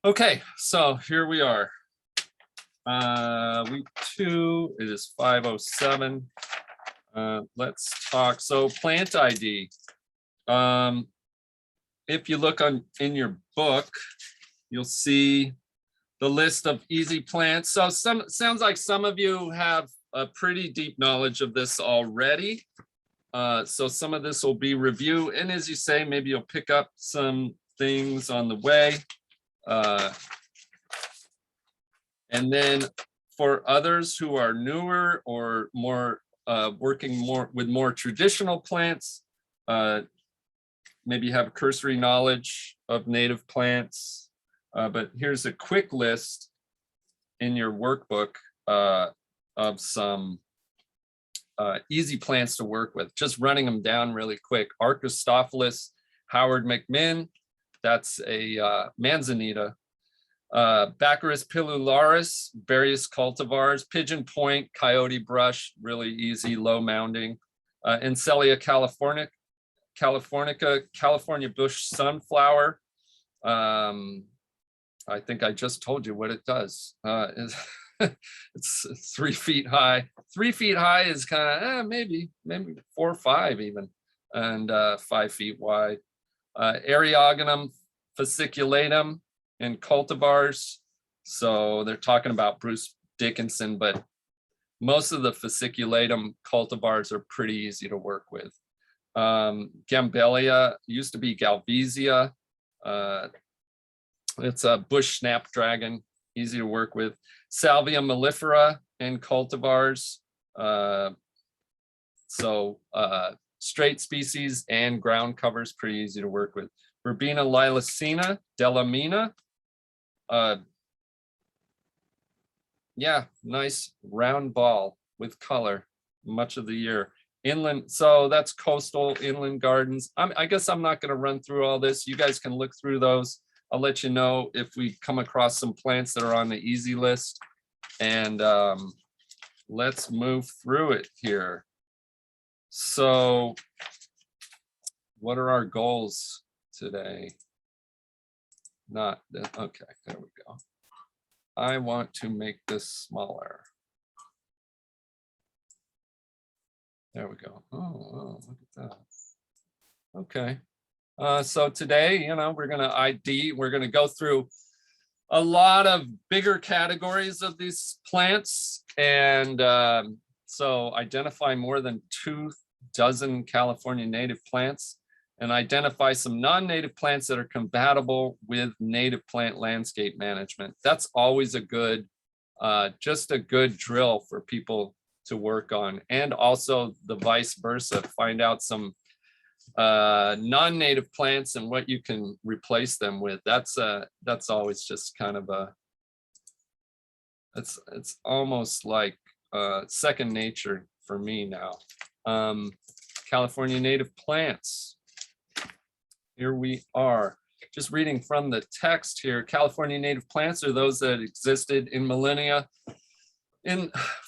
Okay, so here we are. Week 2, it is 5:07. Let's talk. So plant ID. If you look in your book, you'll see the list of easy plants. So sounds like some of you have a pretty deep knowledge of this already. So some of this will be review, and as you say, maybe you'll pick up some things on the way. And then for others who are newer or more working more with more traditional plants, maybe you have a cursory knowledge of native plants, but here's a quick list in your workbook of some easy plants to work with, just running them down really quick. Archistophilus Howard McMinn, that's a manzanita. Baccharis pilularis, various cultivars. Pigeon Point, coyote brush, really easy, low mounding. Encelia californica, California bush sunflower. I think I just told you what it does. It's 3 feet high. 3 feet high is kind of maybe 4 or 5 even, and 5 feet wide. Eriogonum fasciculatum in cultivars. So they're talking about Bruce Dickinson, but most of the fasciculatum cultivars are pretty easy to work with. Gambelia used to be Galvesia. It's a bush snapdragon, easy to work with. Salvia mellifera in cultivars. Straight species and ground covers, pretty easy to work with. Verbena lilacina, delamina. Yeah, nice round ball with color much of the year. Inland, so that's coastal inland gardens. I guess I'm not going to run through all this. You guys can look through those. I'll let you know if we come across some plants that are on the easy list. And let's move through it here. So what are our goals today? Not that, okay, there we go. I want to make this smaller. There we go. Oh, look at that. Okay. So today, we're going to go through a lot of bigger categories of these plants. And so identify more than 24 California native plants and identify some non-native plants that are compatible with native plant landscape management. That's always a good, just a good drill for people to work on. And also the vice versa, find out some non-native plants and what you can replace them with. That's always just kind of it's almost like second nature for me now. California native plants. Here we are, just reading from the text here. California native plants are those that existed in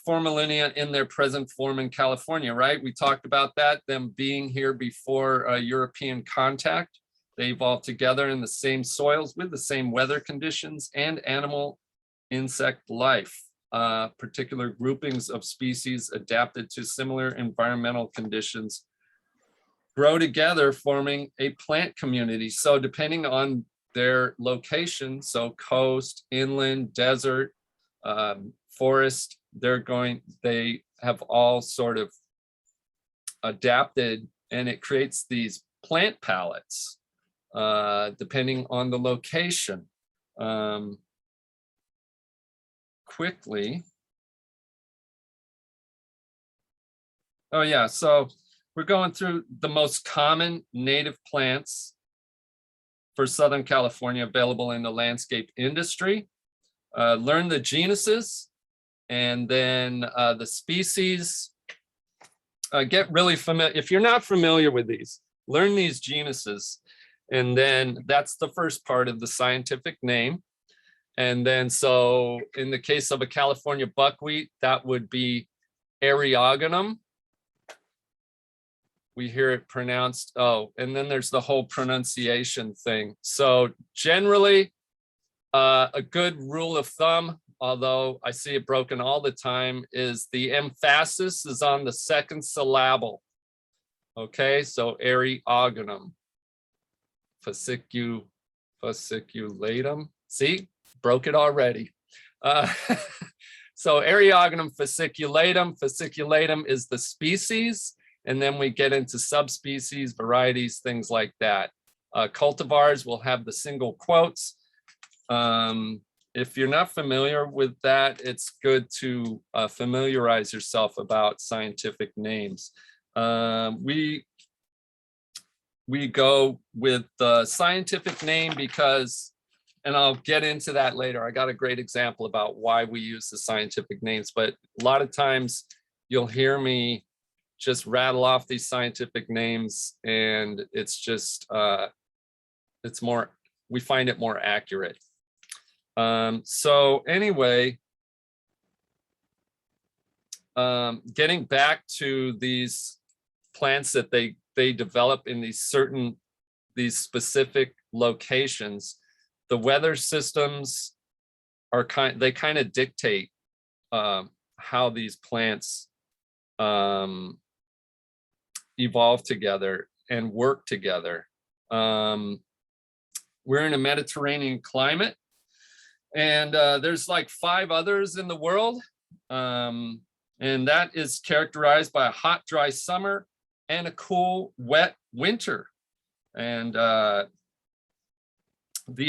four millennia in their present form in California, right? We talked about that, them being here before European contact. They evolved together in the same soils with the same weather conditions and animal insect life. Particular groupings of species adapted to similar environmental conditions grow together, forming a plant community. So depending on their location, so coast, inland, desert, forest, they have all sort of adapted, and it creates these plant palettes depending on the location. Quickly. Oh yeah, so we're going through the most common native plants for Southern California available in the landscape industry. Learn the genuses and then the species. Get really familiar. If you're not familiar with these, learn these genuses. And then that's the first part of the scientific name. And then so in the case of a California buckwheat, that would be Eriogonum. We hear it pronounced, and then there's the whole pronunciation thing. So generally, A good rule of thumb, although I see it broken all the time, is the emphasis is on the second syllable. Okay, so Eriogonum, fasciculatum. See, broke it already. So Eriogonum fasciculatum. Fasciculatum is the species, and then we get into subspecies, varieties, things like that. Cultivars will have the single quotes. If you're not familiar with that, it's good to familiarize yourself about scientific names. We go with the scientific name because, and I'll get into that later. I got a great example about why we use the scientific names, but a lot of times you'll hear me just rattle off these scientific names, and it's just, it's more, we find it more accurate. So anyway, getting back to these plants that they develop in these specific locations, the weather systems are kind of dictate how these plants evolve together and work together. We're in a Mediterranean climate, and there's like 5 others in the world. And that is characterized by a hot, dry summer and a cool, wet winter. And the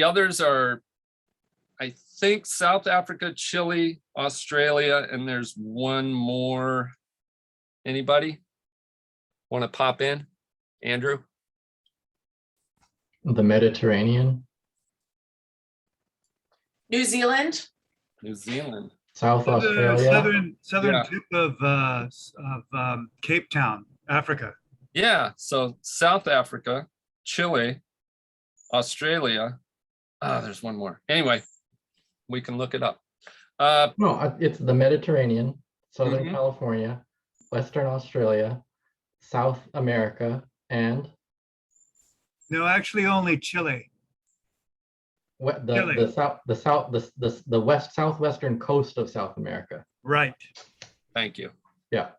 others are, I think, South Africa, Chile, Australia, and there's one more. Anybody want to pop in? Andrew? The Mediterranean. New Zealand. New Zealand. South Australia. Southern Yeah. tip of Cape Town, Africa. Yeah, so South Africa, Chile, Australia. There's one more. Anyway, we can look it up. No, it's the Mediterranean, Southern Mhm. California, Western Australia, South America, and No, actually only Chile. Chile. the southwestern coast of South America. Right. Thank you. Yeah.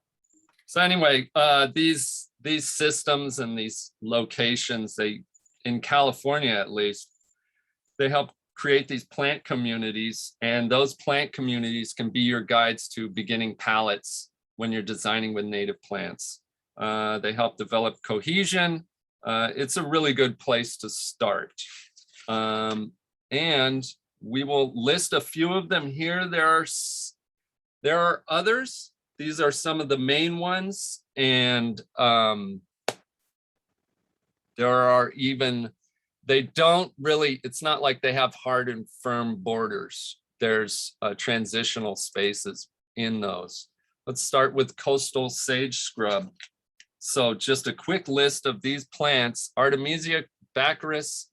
So anyway, these systems and these locations, in California at least, they help create these plant communities, and those plant communities can be your guides to beginning palettes when you're designing with native plants. They help develop cohesion. It's a really good place to start. And we will list a few of them here. There are others. These are some of the main ones. And there are even, they don't really, it's not like they have hard and firm borders. There's transitional spaces in those. Let's start with coastal sage scrub. So just a quick list of these plants: Artemisia, Baccharis,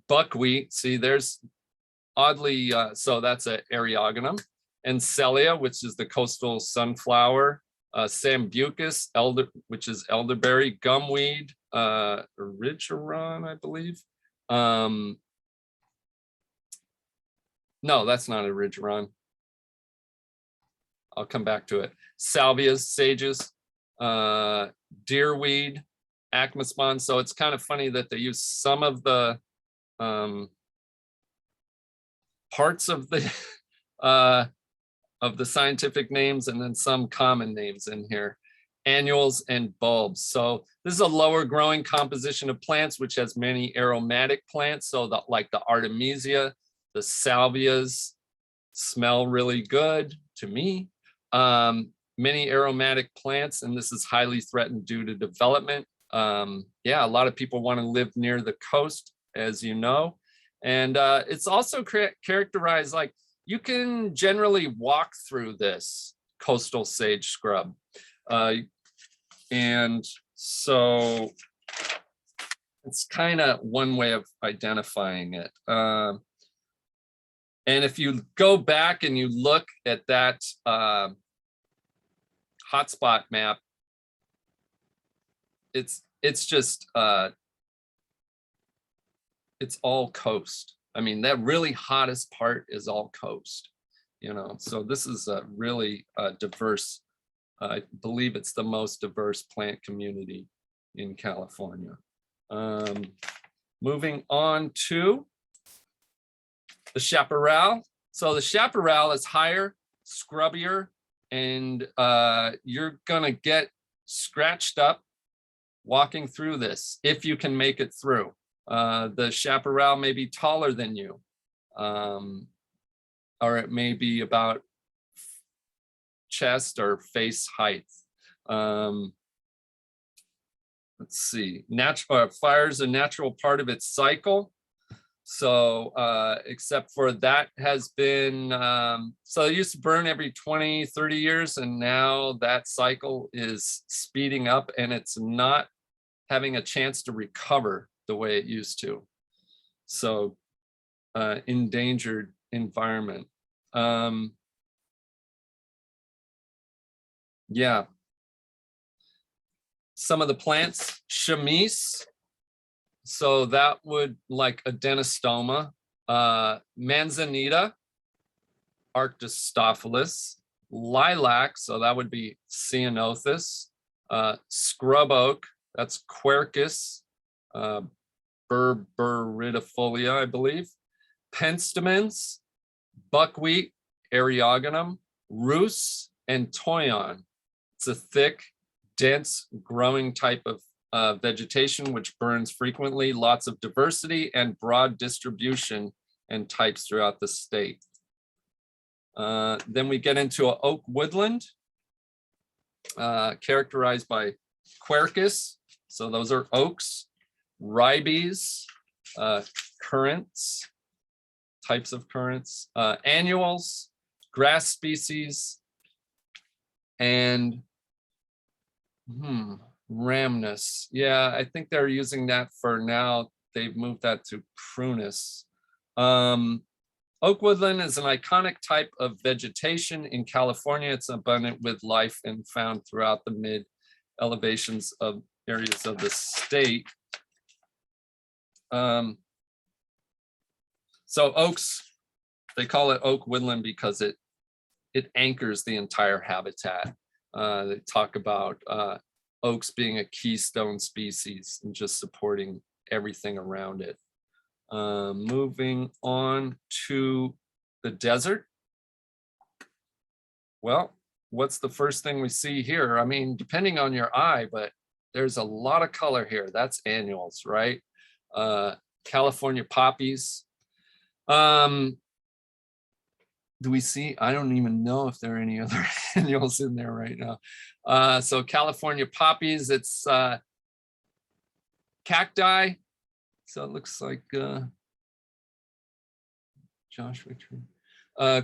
buckwheat. See, there's oddly, so that's an Eriogonum. And Celia, which is the coastal sunflower. Sambucus, which is elderberry. Gumweed, Erigeron, I believe. No, that's not Erigeron. I'll come back to it. Salvias, sages, deerweed, acmaspon. So it's kind of funny that they use some of the parts of the scientific names and then some common names in here. Annuals and bulbs. So this is a lower growing composition of plants, which has many aromatic plants. So like the Artemisia, the salvias smell really good to me. Many aromatic plants, and this is highly threatened due to development. Yeah, a lot of people want to live near the coast, as you know. And it's also characterized like, you can generally walk through this coastal sage scrub. And so it's kind of one way of identifying it. And if you go back and you look at that hotspot map, it's just, it's all coast. I mean, that really hottest part is all coast, you know, so this is a really diverse, I believe it's the most diverse plant community in California. Moving on to the chaparral. So the chaparral is higher, scrubbier, and you're gonna get scratched up walking through this if you can make it through. The chaparral may be taller than you, or it may be about chest or face height. Let's see, fire is a natural part of its cycle. So except for that has been, so it used to burn every 20, 30 years, and now that cycle is speeding up and it's not having a chance to recover the way it used to. So endangered environment. Yeah. Some of the plants, chamise. So that would like adenostoma, manzanita, Arctostaphylos, lilac, so that would be ceanothus, scrub oak, that's Quercus, Berberidifolia, I believe, penstemons, buckwheat, Eriogonum, rus, and toyon. It's a thick, dense, growing type of vegetation which burns frequently, lots of diversity and broad distribution and types throughout the state. Then we get into an oak woodland, characterized by Quercus, so those are oaks, ribes, currants, types of currants, annuals, grass species, and rhamnus. Yeah, I think they're using that for now. They've moved that to prunus. Oak woodland is an iconic type of vegetation in California. It's abundant with life and found throughout the mid elevations of areas of the state. So oaks, they call it oak woodland because it anchors the entire habitat. They talk about oaks being a keystone species and just supporting everything around it. Moving on to the desert. Well, what's the first thing we see here? I mean, depending on your eye, but there's a lot of color here. That's annuals, right? California poppies. Do we see? I don't even know if there are any other annuals in there right now. So California poppies, it's cacti. So it looks like Joshua tree.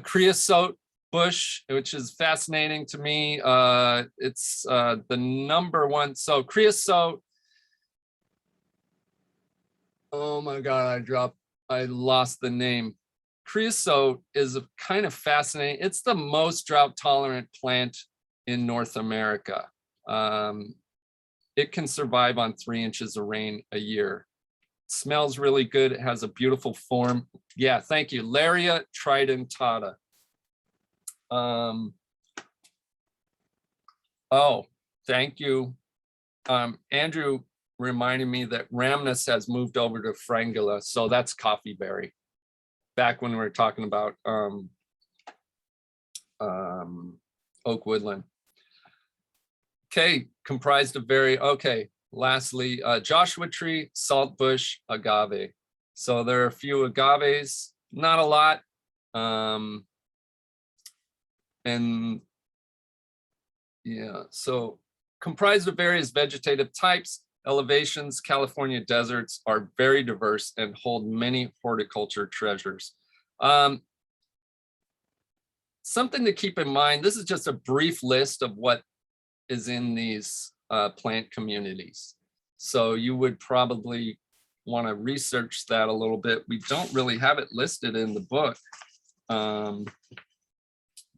Creosote bush, which is fascinating to me. It's the #1. So creosote. Oh my God, I lost the name. Creosote is a kind of fascinating. It's the most drought tolerant plant in North America. It can survive on 3 inches of rain a year. It smells really good. It has a beautiful form. Yeah, thank you. Laria tridentata. Oh, thank you. Andrew reminded me that rhamnus has moved over to frangula, so that's coffeeberry. Back when we were talking about oak woodland. Okay, comprised of lastly, Joshua tree, saltbush, agave. So there are a few agaves, not a lot. And yeah, so comprised of various vegetative types, elevations, California deserts are very diverse and hold many horticulture treasures. Something to keep in mind, this is just a brief list of what is in these plant communities. So you would probably want to research that a little bit. We don't really have it listed in the book, but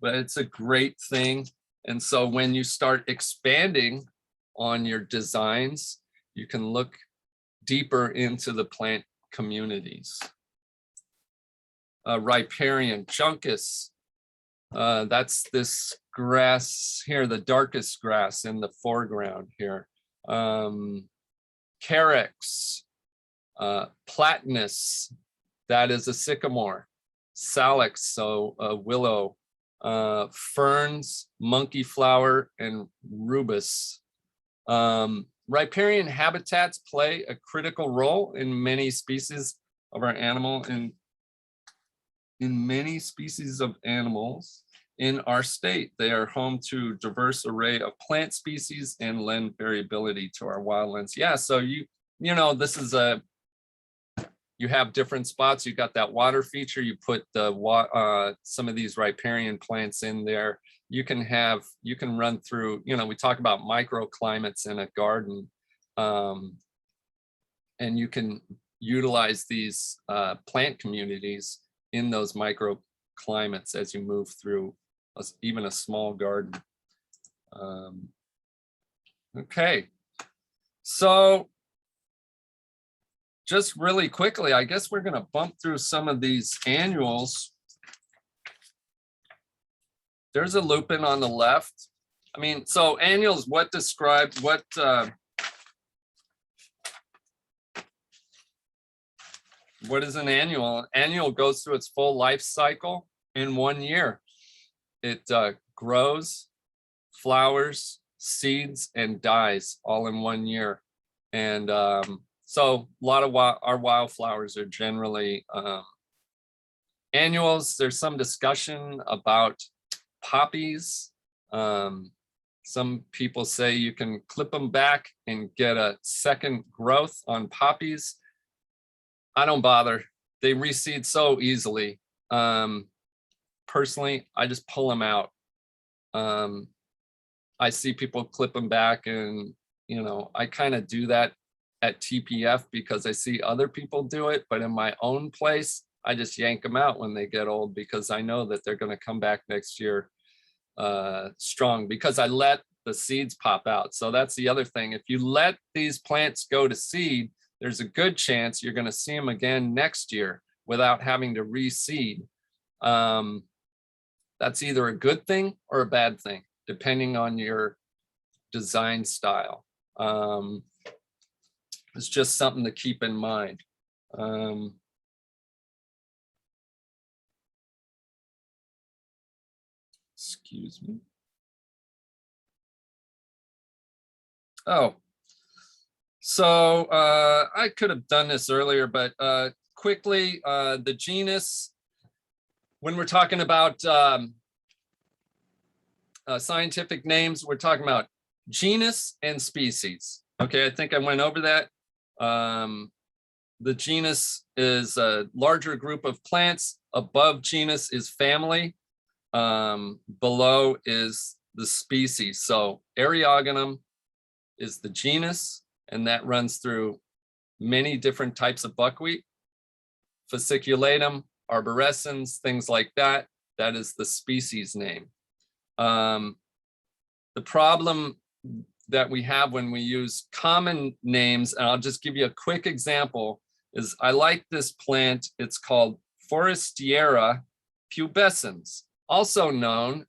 it's a great thing. And so when you start expanding on your designs, you can look deeper into the plant communities. riparian, juncus. That's this grass here, the darkest grass in the foreground here. Carex, platanus, that is a sycamore. Salix, so a willow. Ferns, monkey flower, and rubus. Riparian habitats play a critical role in many species of our animal and in many species of animals in our state. They are home to diverse array of plant species and lend variability to our wildlands. Yeah, so you know, this is you have different spots. You got that water feature. You put the some of these riparian plants in there. You can run through, you know, we talk about microclimates in a garden, and you can utilize these plant communities in those microclimates as you move through even a small garden. Okay, so just really quickly, I guess we're going to bump through some of these annuals. There's a lupin on the left. I mean, so annuals, what is an annual? Annual goes through its full life cycle in 1 year. It grows, flowers, seeds, and dies all in 1 year. And so a lot of our wildflowers are generally annuals. There's some discussion about poppies. Some people say you can clip them back and get a second growth on poppies. I don't bother. They reseed so easily. Personally, I just pull them out. I see people clip them back, and you know, I kind of do that at TPF because I see other people do it, but in my own place, I just yank them out when they get old because I know that they're going to come back next year strong because I let the seeds pop out. So that's the other thing. If you let these plants go to seed, there's a good chance you're going to see them again next year without having to reseed. That's either a good thing or a bad thing, depending on your design style. It's just something to keep in mind. Excuse me. Oh, so I could have done this earlier, but quickly, the genus, when we're talking about scientific names, we're talking about genus and species. Okay, I think I went over that. The genus is a larger group of plants. Above genus is family. Below is the species. So Eriogonum is the genus, and that runs through many different types of buckwheat. Fasciculatum, arborescens, things like that. That is the species name. The problem that we have when we use common names, and I'll just give you a quick example, is I like this plant. It's called Forestiera pubescens, also known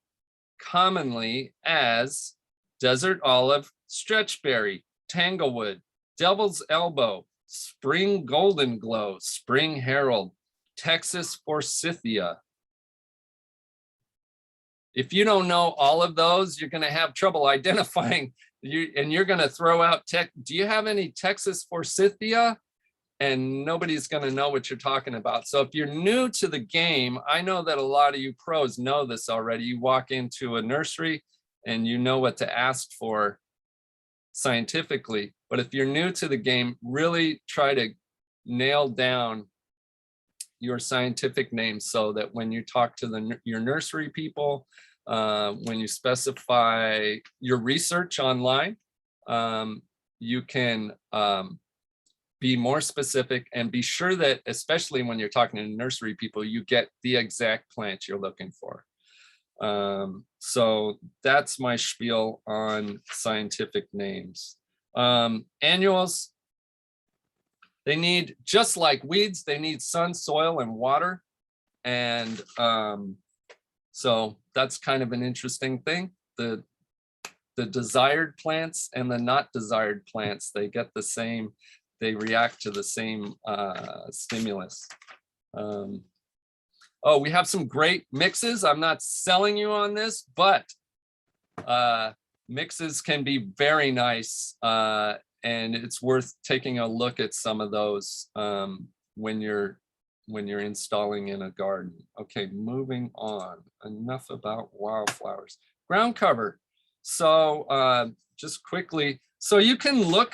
commonly as desert olive, stretchberry, tanglewood, devil's elbow, spring golden glow, spring herald, Texas forsythia. If you don't know all of those, you're going to have trouble identifying and you're going to throw out do you have any Texas forsythia? And nobody's going to know what you're talking about. So if you're new to the game, I know that a lot of you pros know this already. You walk into a nursery and you know what to ask for scientifically. But if you're new to the game, really try to nail down your scientific name so that when you talk to your nursery people, when you specify your research online, you can be more specific and be sure that, especially when you're talking to nursery people, you get the exact plant you're looking for. So that's my spiel on scientific names. Annuals, they need, just like weeds, they need sun, soil, and water. And so that's kind of an interesting thing. The desired plants and the not desired plants, they get the same, they react to the same stimulus. Oh, we have some great mixes. I'm not selling you on this, but mixes can be very nice, and it's worth taking a look at some of those when you're installing in a garden. Okay, moving on. Enough about wildflowers. Ground cover. So just quickly, so you can look,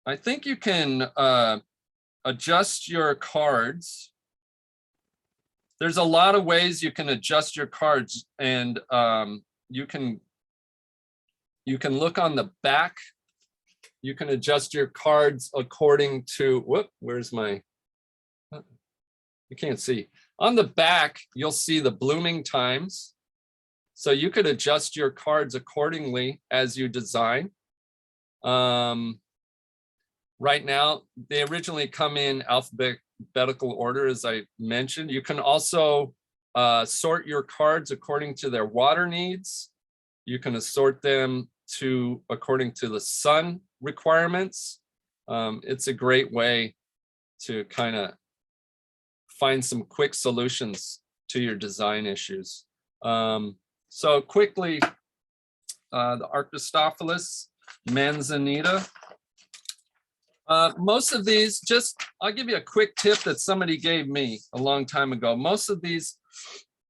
I think you can adjust your cards. There's a lot of ways you can adjust your cards, and you can look on the back. You can adjust your cards according to, whoop, where's my, you can't see. On the back, you'll see the blooming times. So you could adjust your cards accordingly as you design. Right now, they originally come in alphabetical order, as I mentioned. You can also sort your cards according to their water needs. You can assort them according to the sun requirements. It's a great way to kind of find some quick solutions to your design issues. So quickly, the Arctostophilus, manzanita. Most of these, I'll give you a quick tip that somebody gave me a long time ago. Most of these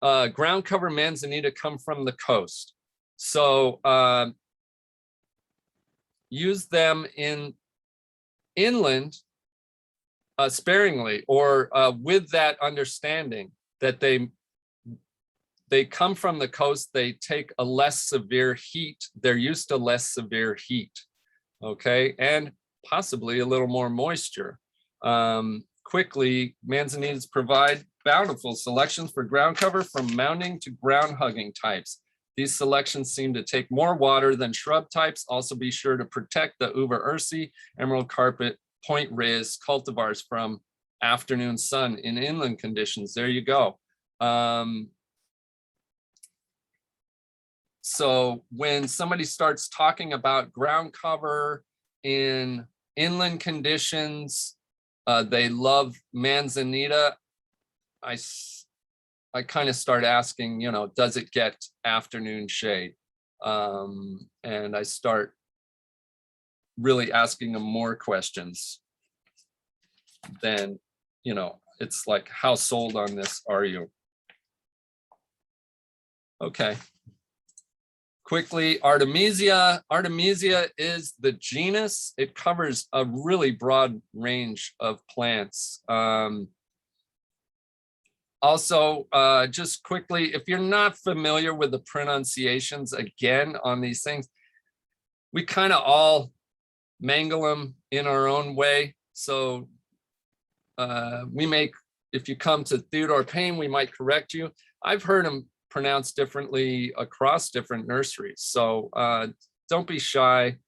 ground cover manzanita come from the coast. So use them inland sparingly, or with that understanding that they come from the coast, they take a less severe heat. They're used to less severe heat, okay? And possibly a little more moisture. Quickly, manzanitas provide bountiful selections for ground cover from mounding to ground hugging types. These selections seem to take more water than shrub types. Also be sure to protect the uva ursi, emerald carpet, Point Reyes cultivars from afternoon sun in inland conditions. There you go. So when somebody starts talking about ground cover in inland conditions, they love manzanita. I kind of start asking, does it get afternoon shade? And I start really asking them more questions than, it's like, how sold on this are you? Okay. Quickly, Artemisia. Artemisia is the genus. It covers a really broad range of plants. Also, just quickly, if you're not familiar with the pronunciations, again, on these things, we kind of all mangle them in our own way. So if you come to Theodore Payne, we might correct you. I've heard them pronounced differently across different nurseries. So don't be shy,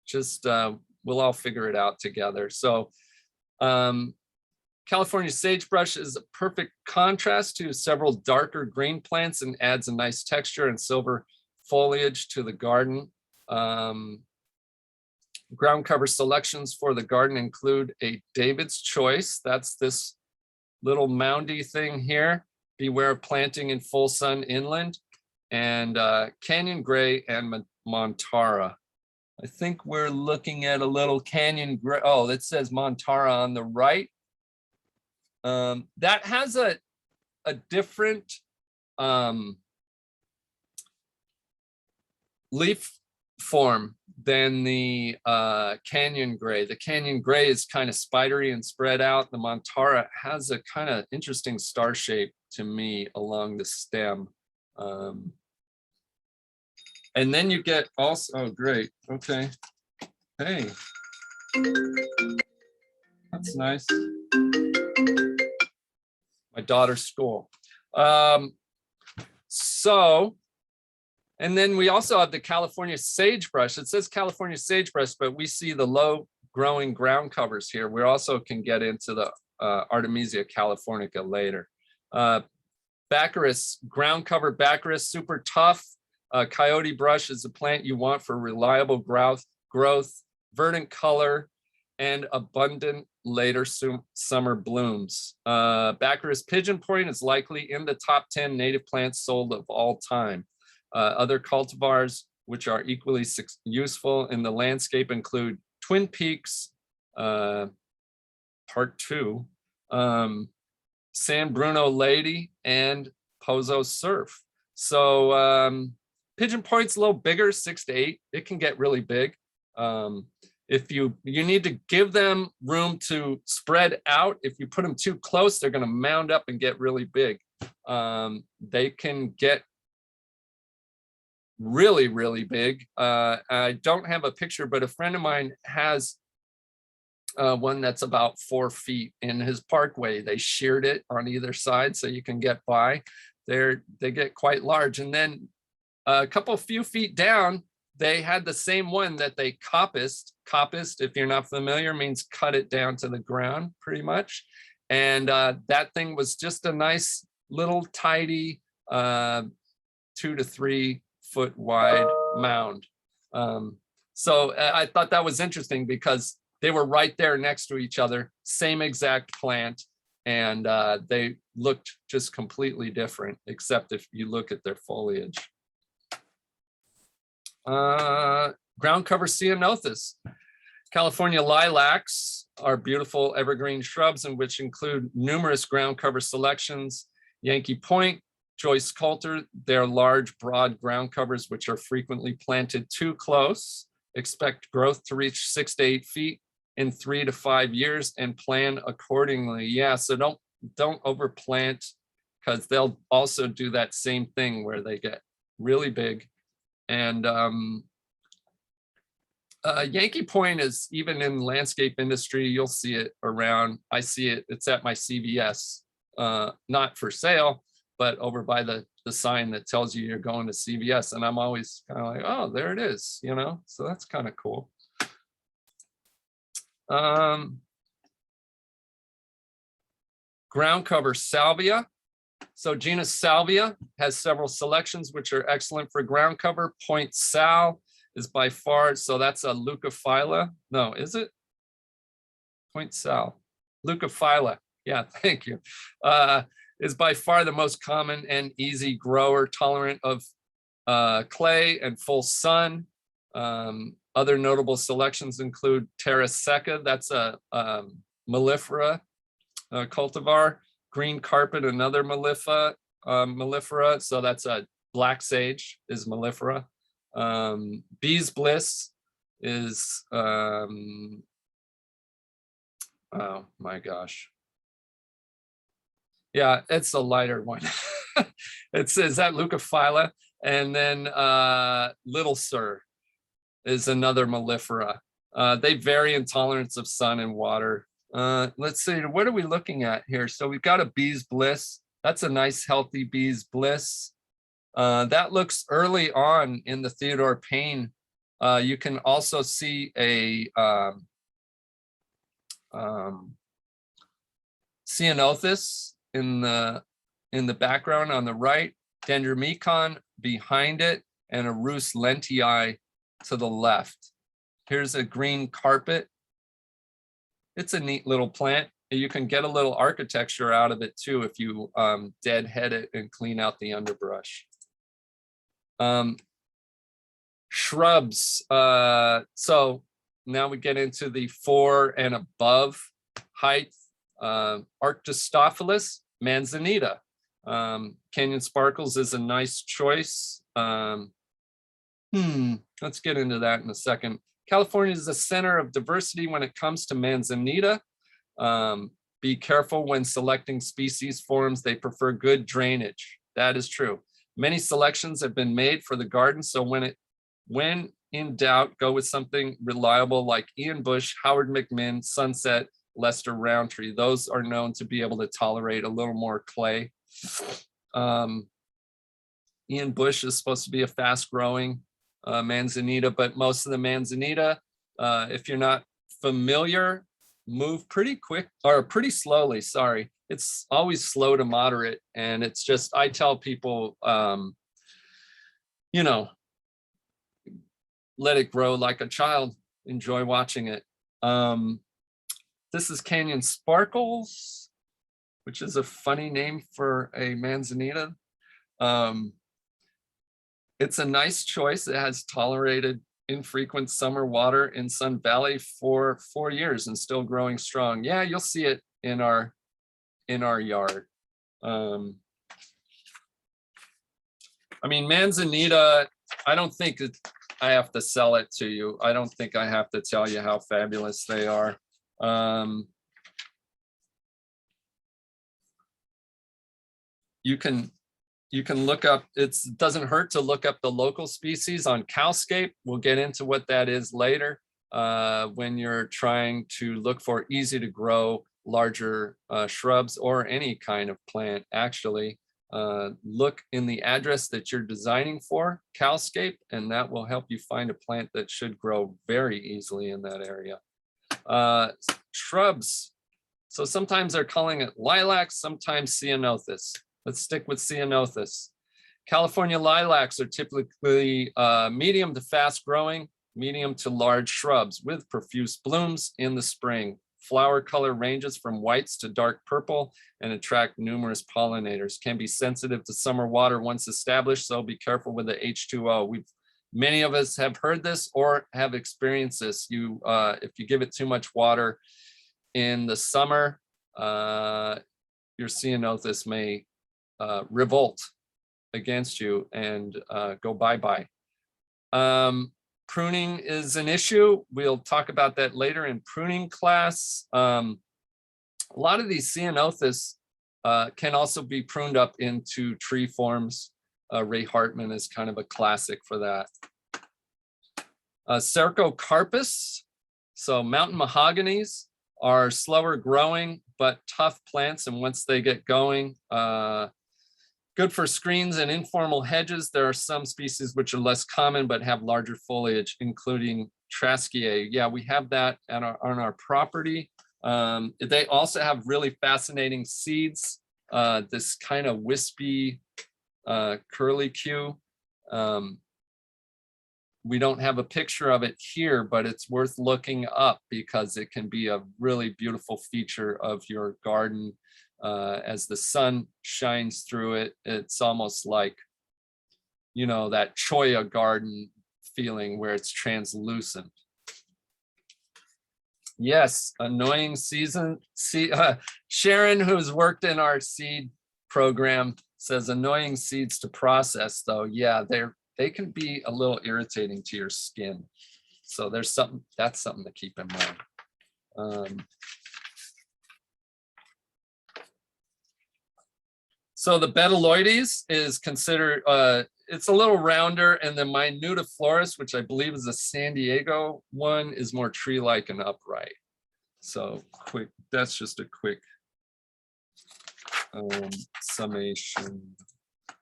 just we'll all figure it out together. So California sagebrush is a perfect contrast to several darker green plants and adds a nice texture and silver foliage to the garden. Ground cover selections for the garden include a David's Choice. That's this little moundy thing here. Beware of planting in full sun inland, and Canyon Gray and Montara. I think we're looking at a little Canyon Gray. Oh, it says Montara on the right. That has a different leaf form than the Canyon Gray. The Canyon Gray is kind of spidery and spread out. The Montara has a kind of interesting star shape to me along the stem. And then you get also, oh, great, okay. Hey, that's nice. My daughter's school. And then we also have the California sagebrush. It says California sagebrush, but we see the low growing ground covers here. We also can get into the Artemisia californica later. Baccharis, ground cover Baccharis, super tough. Coyote brush is a plant you want for reliable growth, verdant color, and abundant later summer blooms. Baccharis pigeon point is likely in the top 10 native plants sold of all time. Other cultivars which are equally useful in the landscape include Twin Peaks, Part 2, San Bruno Lady, and Pozo Surf. So pigeon point's a little bigger, 6 to 8. It can get really big. If you need to give them room to spread out. If you put them too close, they're going to mound up and get really big. They can get really, really big. I don't have a picture, but a friend of mine has one that's about 4 feet in his parkway. They sheared it on either side so you can get by. They get quite large. And then a few feet down, they had the same one that they coppiced. Coppiced, if you're not familiar, means cut it down to the ground pretty much. And that thing was just a nice little tidy 2 to 3 foot wide mound. So I thought that was interesting because they were right there next to each other, same exact plant, and they looked just completely different, except if you look at their foliage. Ground cover ceanothus. California lilacs are beautiful evergreen shrubs, in which include numerous ground cover selections. Yankee Point, Joyce Coulter, they're large, broad ground covers which are frequently planted too close. Expect growth to reach 6 to 8 feet in 3 to 5 years and plan accordingly. Yeah, so don't overplant, because they'll also do that same thing where they get really big. And Yankee Point is, even in landscape industry, you'll see it around. I see it, it's at my CVS, not for sale, but over by the sign that tells you you're going to CVS. And I'm always kind of like, oh, there it is, you know, so that's kind of cool. Ground cover salvia. So genus Salvia has several selections which are excellent for ground cover. Point Sal is by far, so that's a leucophylla. No, is it? Point Sal, leucophylla. Yeah, thank you. Is by far the most common and easy grower, tolerant of clay and full sun. Other notable selections include Terra Seca, that's a mellifera cultivar. Green carpet, another mellifera, so that's a black sage is mellifera. Bee's Bliss is, oh my gosh. Yeah, it's a lighter one. It says that leucophylla. And then Little Sir is another mellifera. They vary in tolerance of sun and water. Let's see, what are we looking at here? So we've got a Bee's Bliss. That's a nice, healthy Bee's Bliss. That looks early on in the Theodore Payne. You can also see a ceanothus in the background on the right, Dendromecon behind it, and a Rus lentii to the left. Here's a green carpet. It's a neat little plant. You can get a little architecture out of it too if you deadhead it and clean out the underbrush. Shrubs. So now we get into the 4 and above height. Arctostaphylos, manzanita. Canyon Sparkles is a nice choice. Let's get into that in a second. California is the center of diversity when it comes to manzanita. Be careful when selecting species forms. They prefer good drainage. That is true. Many selections have been made for the garden, so when in doubt, go with something reliable like Ian Bush, Howard McMinn, Sunset, Lester Roundtree. Those are known to be able to tolerate a little more clay. Ian Bush is supposed to be a fast-growing manzanita, but most of the manzanita, if you're not familiar, move pretty quick or pretty slowly, sorry. It's always slow to moderate. And it's just, I tell people, you know, let it grow like a child, enjoy watching it. This is Canyon Sparkles, which is a funny name for a manzanita. It's a nice choice. It has tolerated infrequent summer water in Sun Valley for 4 years and still growing strong. Yeah, you'll see it in our yard. I mean, manzanita, I don't think I have to sell it to you. I don't think I have to tell you how fabulous they are. You can look up, it doesn't hurt to look up the local species on Cowscape. We'll get into what that is later when you're trying to look for easy to grow larger shrubs or any kind of plant. Actually, look in the address that you're designing for, Cowscape, and that will help you find a plant that should grow very easily in that area. Shrubs. So sometimes they're calling it lilacs, sometimes ceanothus. Let's stick with ceanothus. California lilacs are typically medium to fast growing, medium to large shrubs with profuse blooms in the spring. Flower color ranges from whites to dark purple and attract numerous pollinators. Can be sensitive to summer water once established, so be careful with the H2O. Many of us have heard this or have experienced this. If you give it too much water in the summer, your ceanothus may revolt against you and go bye-bye. Pruning is an issue. We'll talk about that later in pruning class. A lot of these ceanothus can also be pruned up into tree forms. Ray Hartman is kind of a classic for that. Cercocarpus, so mountain mahoganies are slower growing, but tough plants. And once they get going, good for screens and informal hedges. There are some species which are less common, but have larger foliage, including Trasquier. Yeah, we have that on our property. They also have really fascinating seeds, this kind of wispy curlicue. We don't have a picture of it here, but it's worth looking up because it can be a really beautiful feature of your garden. As the sun shines through it, it's almost like, you know, that cholla garden feeling where it's translucent. Yes, annoying season. Sharon, who's worked in our seed program, says annoying seeds to process, though. Yeah, they can be a little irritating to your skin. So that's something to keep in mind. So the Betuloides is considered, it's a little rounder, and the Minutiflorus, which I believe is a San Diego one, is more tree-like and upright. So that's just a quick summation.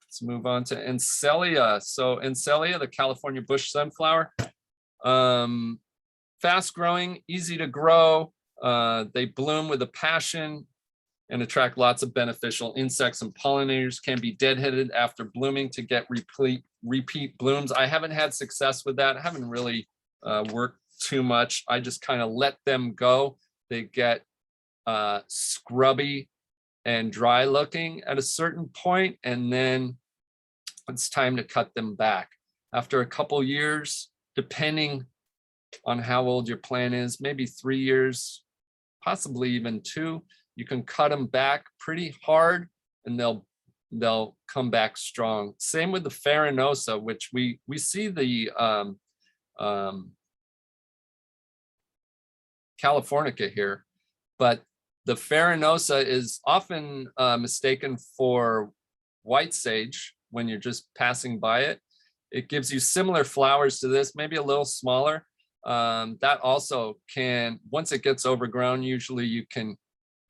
Let's move on to Encelia. So Encelia, the California bush sunflower, fast growing, easy to grow. They bloom with a passion and attract lots of beneficial insects and pollinators. Can be deadheaded after blooming to get repeat blooms. I haven't had success with that. I haven't really worked too much. I just kind of let them go. They get scrubby and dry looking at a certain point, and then it's time to cut them back. After a couple years, depending on how old your plant is, maybe 3 years, possibly even 2, you can cut them back pretty hard and they'll come back strong. Same with the Farinosa, which we see the Californica here, but the Farinosa is often mistaken for white sage when you're just passing by it. It gives you similar flowers to this, maybe a little smaller. That also can, once it gets overgrown, usually you can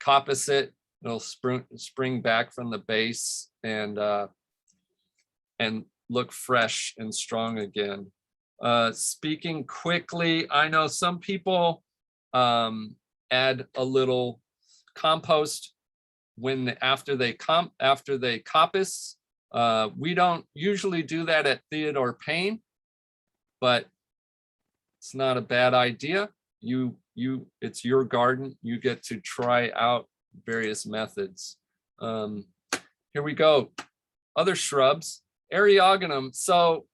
coppice it. It'll spring back from the base and look fresh and strong again. Speaking quickly, I know some people add a little compost after they coppice. We don't usually do that at Theodore Payne, but it's not a bad idea. It's your garden. You get to try out various methods. Here we go. Other shrubs, Eriogonum. So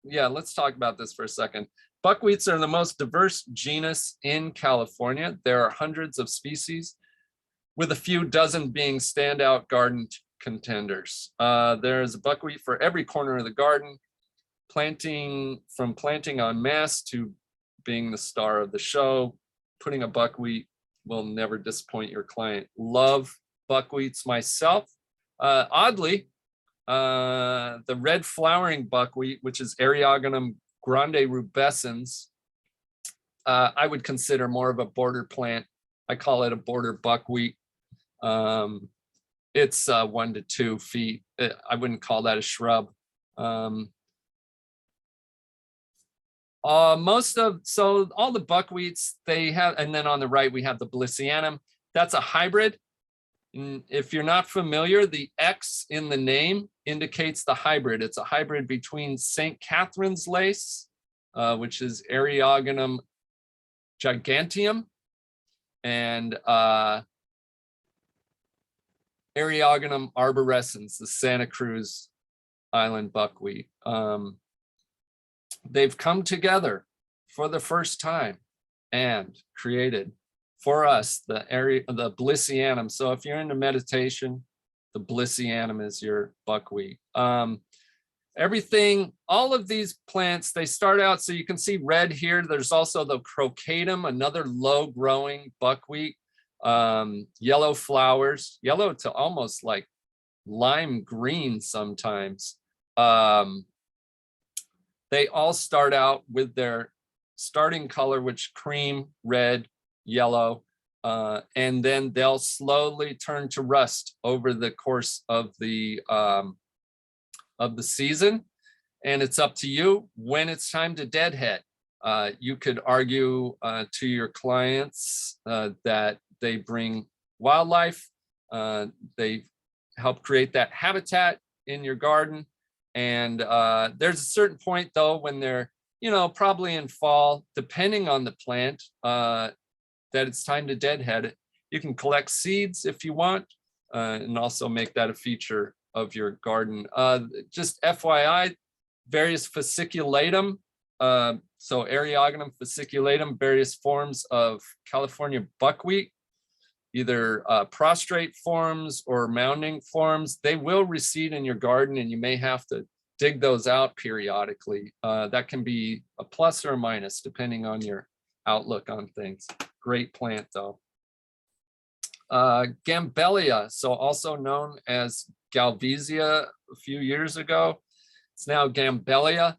yeah, let's talk about this for a second. Buckwheats are the most diverse genus in California. There are hundreds of species, with a few dozen being standout garden contenders. There's a buckwheat for every corner of the garden, from planting en masse to being the star of the show. Putting a buckwheat will never disappoint your client. Love buckwheats myself. Oddly, the red flowering buckwheat, which is Eriogonum grande rubescens, I would consider more of a border plant. I call it a border buckwheat. It's 1 to 2 feet. I wouldn't call that a shrub. So all the buckwheats they have, and then on the right we have the Blisianum. That's a hybrid. And if you're not familiar, the X in the name indicates the hybrid. It's a hybrid between St. Catherine's lace, which is Eriogonum giganteum, and Eriogonum arborescens, the Santa Cruz Island buckwheat. They've come together for the first time and created for us the Blisianum. So if you're into meditation, the Blisianum is your buckwheat. All of these plants, they start out, so you can see red here. There's also the Crocatum, another low growing buckwheat. Yellow flowers, yellow to almost like lime green sometimes. They all start out with their starting color, which cream, red, yellow, and then they'll slowly turn to rust over the course of the season. And it's up to you when it's time to deadhead. You could argue to your clients that they bring wildlife, they help create that habitat in your garden. And there's a certain point though, when they're, probably in fall, depending on the plant, that it's time to deadhead it. You can collect seeds if you want, and also make that a feature of your garden. Just FYI, various fasciculatum, so Eriogonum fasciculatum, various forms of California buckwheat, either prostrate forms or mounding forms, they will reseed in your garden and you may have to dig those out periodically. That can be a plus or a minus depending on your outlook on things. Great plant though. Gambellia, so also known as Galvesia a few years ago. It's now Gambellia.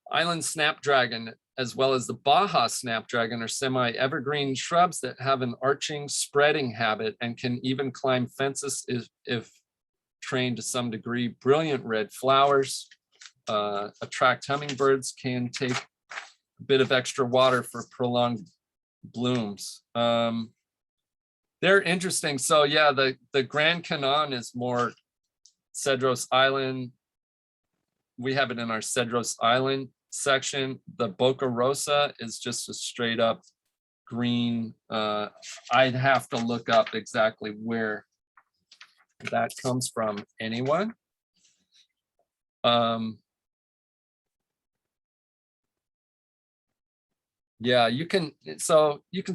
Island snapdragon, as well as the Baja snapdragon, are semi-evergreen shrubs that have an arching, spreading habit and can even climb fences if trained to some degree. Brilliant red flowers, attract hummingbirds, can take a bit of extra water for prolonged blooms. They're interesting. So yeah, the Grand Canaan is more Cedros Island. We have it in our Cedros Island section. The Boca Rosa is just a straight up green. I'd have to look up exactly where that comes from. Anyone? Yeah, you can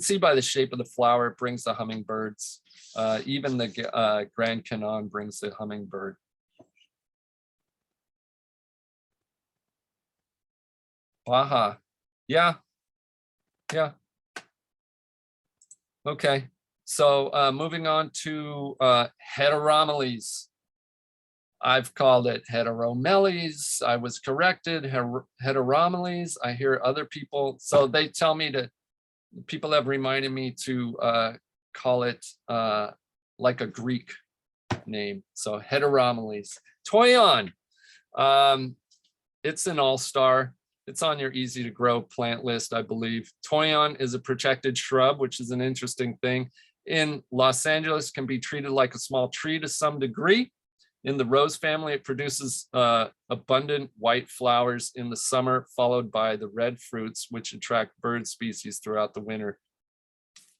see by the shape of the flower, it brings the hummingbirds. Even the Grand Canaan brings the hummingbird. Baja, yeah. Okay, so moving on to Heteromeles. I've called it Heteromeles. I was corrected, Heteromeles. I hear other people, so they tell me people have reminded me to call it like a Greek name. So Heteromeles. Toyon, it's an all-star. It's on your easy to grow plant list, I believe. Toyon is a protected shrub, which is an interesting thing. In Los Angeles, can be treated like a small tree to some degree. In the rose family, it produces abundant white flowers in the summer, followed by the red fruits, which attract bird species throughout the winter.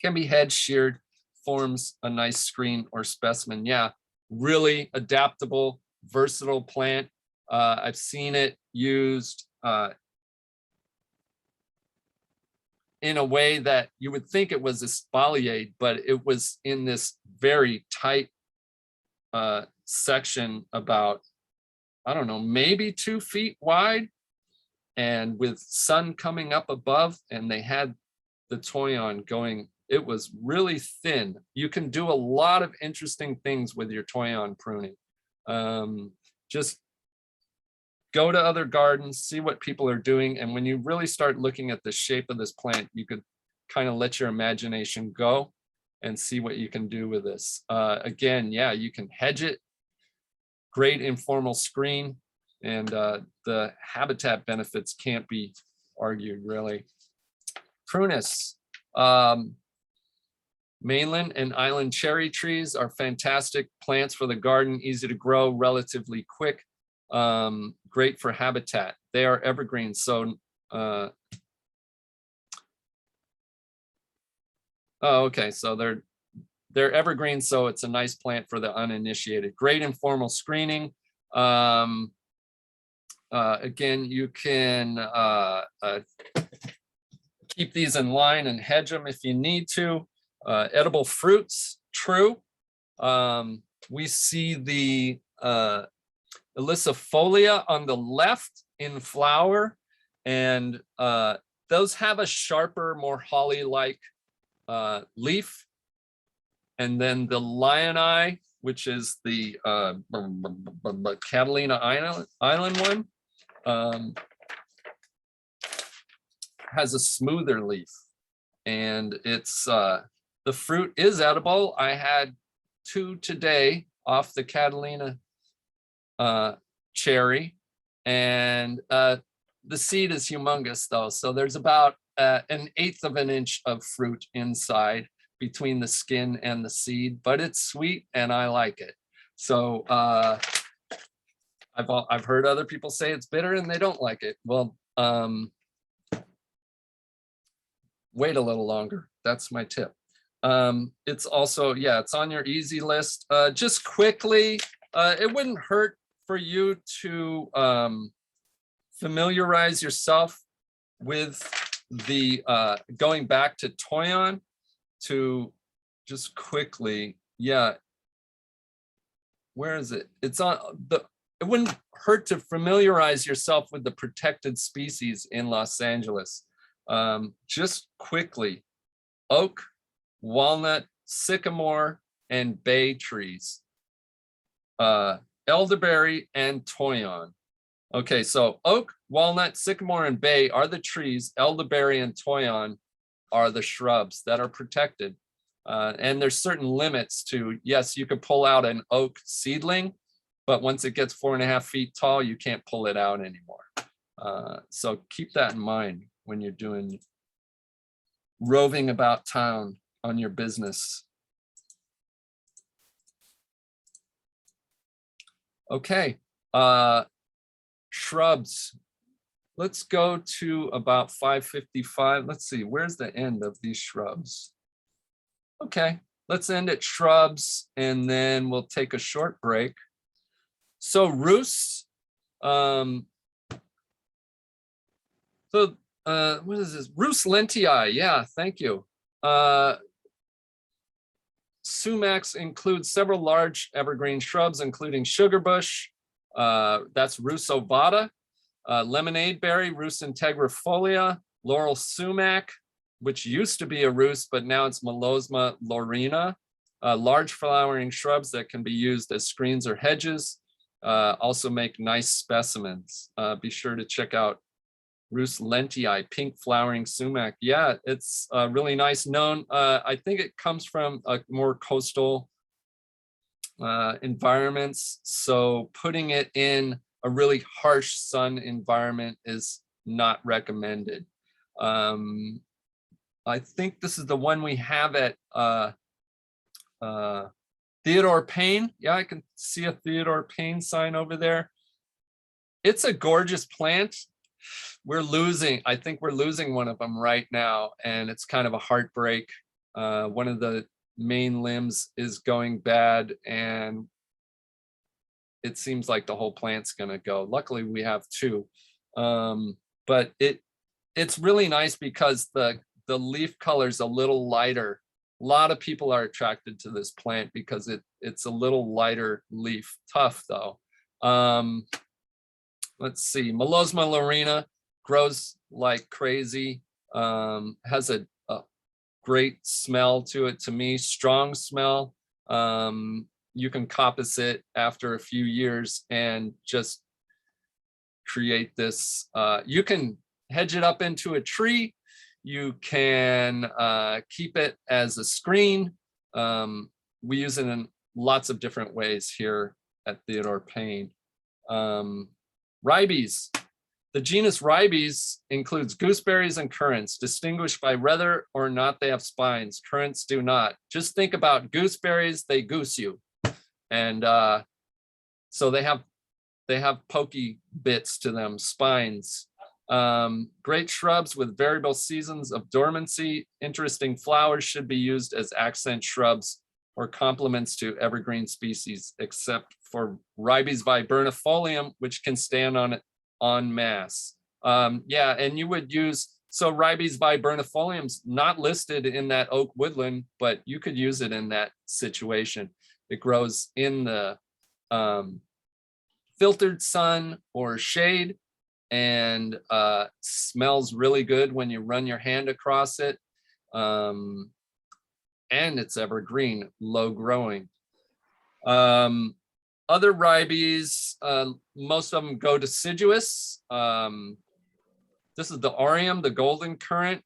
Can be hedged, sheared, forms a nice screen or specimen. Yeah, really adaptable, versatile plant. I've seen it used in a way that you would think it was espalier, but it was in this very tight section about, I don't know, maybe 2 feet wide, and with sun coming up above, and they had the toyon going. It was really thin. You can do a lot of interesting things with your toyon pruning. Just go to other gardens, see what people are doing. And when you really start looking at the shape of this plant, you could kind of let your imagination go and see what you can do with this. Again, yeah, you can hedge it. Great informal screen, and the habitat benefits can't be argued, really. Prunus. Mainland and island cherry trees are fantastic plants for the garden, easy to grow, relatively quick, great for habitat. They are evergreen, so oh, okay, so they're evergreen, so it's a nice plant for the uninitiated. Great informal screening. Again, you can keep these in line and hedge them if you need to. Edible fruits, true. We see the Ilicifolia on the left in flower, and those have a sharper, more holly-like leaf. And then the lioni, which is the Catalina Island one, has a smoother leaf, and it's the fruit is edible. I had 2 today off the Catalina cherry, and the seed is humongous though. So there's about 1/8 of an inch of fruit inside between the skin and the seed, but it's sweet and I like it. So I've heard other people say it's bitter and they don't like it. Well, wait a little longer. That's my tip. It's also, yeah, it's on your easy list. Just quickly, it wouldn't hurt for you to familiarize yourself with the going back to toyon, to just quickly, yeah, where is it? It's on the, it wouldn't hurt to familiarize yourself with the protected species in Los Angeles. Just quickly, oak, walnut, sycamore, and bay trees, elderberry, and toyon. Okay, so oak, walnut, sycamore, and bay are the trees. Elderberry and toyon are the shrubs that are protected. And there's certain limits to, yes, you could pull out an oak seedling, but once it gets 4.5 feet tall, you can't pull it out anymore. So keep that in mind when you're doing roving about town on your business. Okay, shrubs. Let's go to about 5:55. Let's see, where's the end of these shrubs? Okay, let's end at shrubs and then we'll take a short break. So roosts, what is this? Rhus lentii, yeah, thank you. Sumacs include several large evergreen shrubs, including sugarbush, that's Rhus ovata, lemonade berry, Rhus integrifolia, laurel sumac, which used to be a rhus, but now it's Melasma laurina, large flowering shrubs that can be used as screens or hedges, also make nice specimens. Be sure to check out Rhus lentii, pink flowering sumac. Yeah, it's really nice, known. I think it comes from more coastal environments. So putting it in a really harsh sun environment is not recommended. I think this is the one we have at Theodore Payne. Yeah, I can see a Theodore Payne sign over there. It's a gorgeous plant. I think we're losing one of them right now, and it's kind of a heartbreak. One of the main limbs is going bad, and it seems like the whole plant's gonna go. Luckily, we have two. But it's really nice because the leaf color is a little lighter. A lot of people are attracted to this plant because it's a little lighter leaf. Tough though. Let's see, Melasma laurina grows like crazy. Has a great smell to it, to me, strong smell. You can coppice it after a few years and just create this. You can hedge it up into a tree. You can keep it as a screen. We use it in lots of different ways here at Theodore Payne. Ribes. The genus Ribes includes gooseberries and currants, distinguished by whether or not they have spines. Currants do not. Just think about gooseberries, they goose you. And so they have pokey bits to them, spines. Great shrubs with variable seasons of dormancy. Interesting flowers, should be used as accent shrubs or complements to evergreen species, except for Ribes viburnifolium, which can stand on it en masse. Yeah, and you would use, so Ribes viburnifolium's not listed in that oak woodland, but you could use it in that situation. It grows in the filtered sun or shade, and smells really good when you run your hand across it. And it's evergreen, low growing. Other Ribes, most of them go deciduous. This is the Aureum, the golden currant.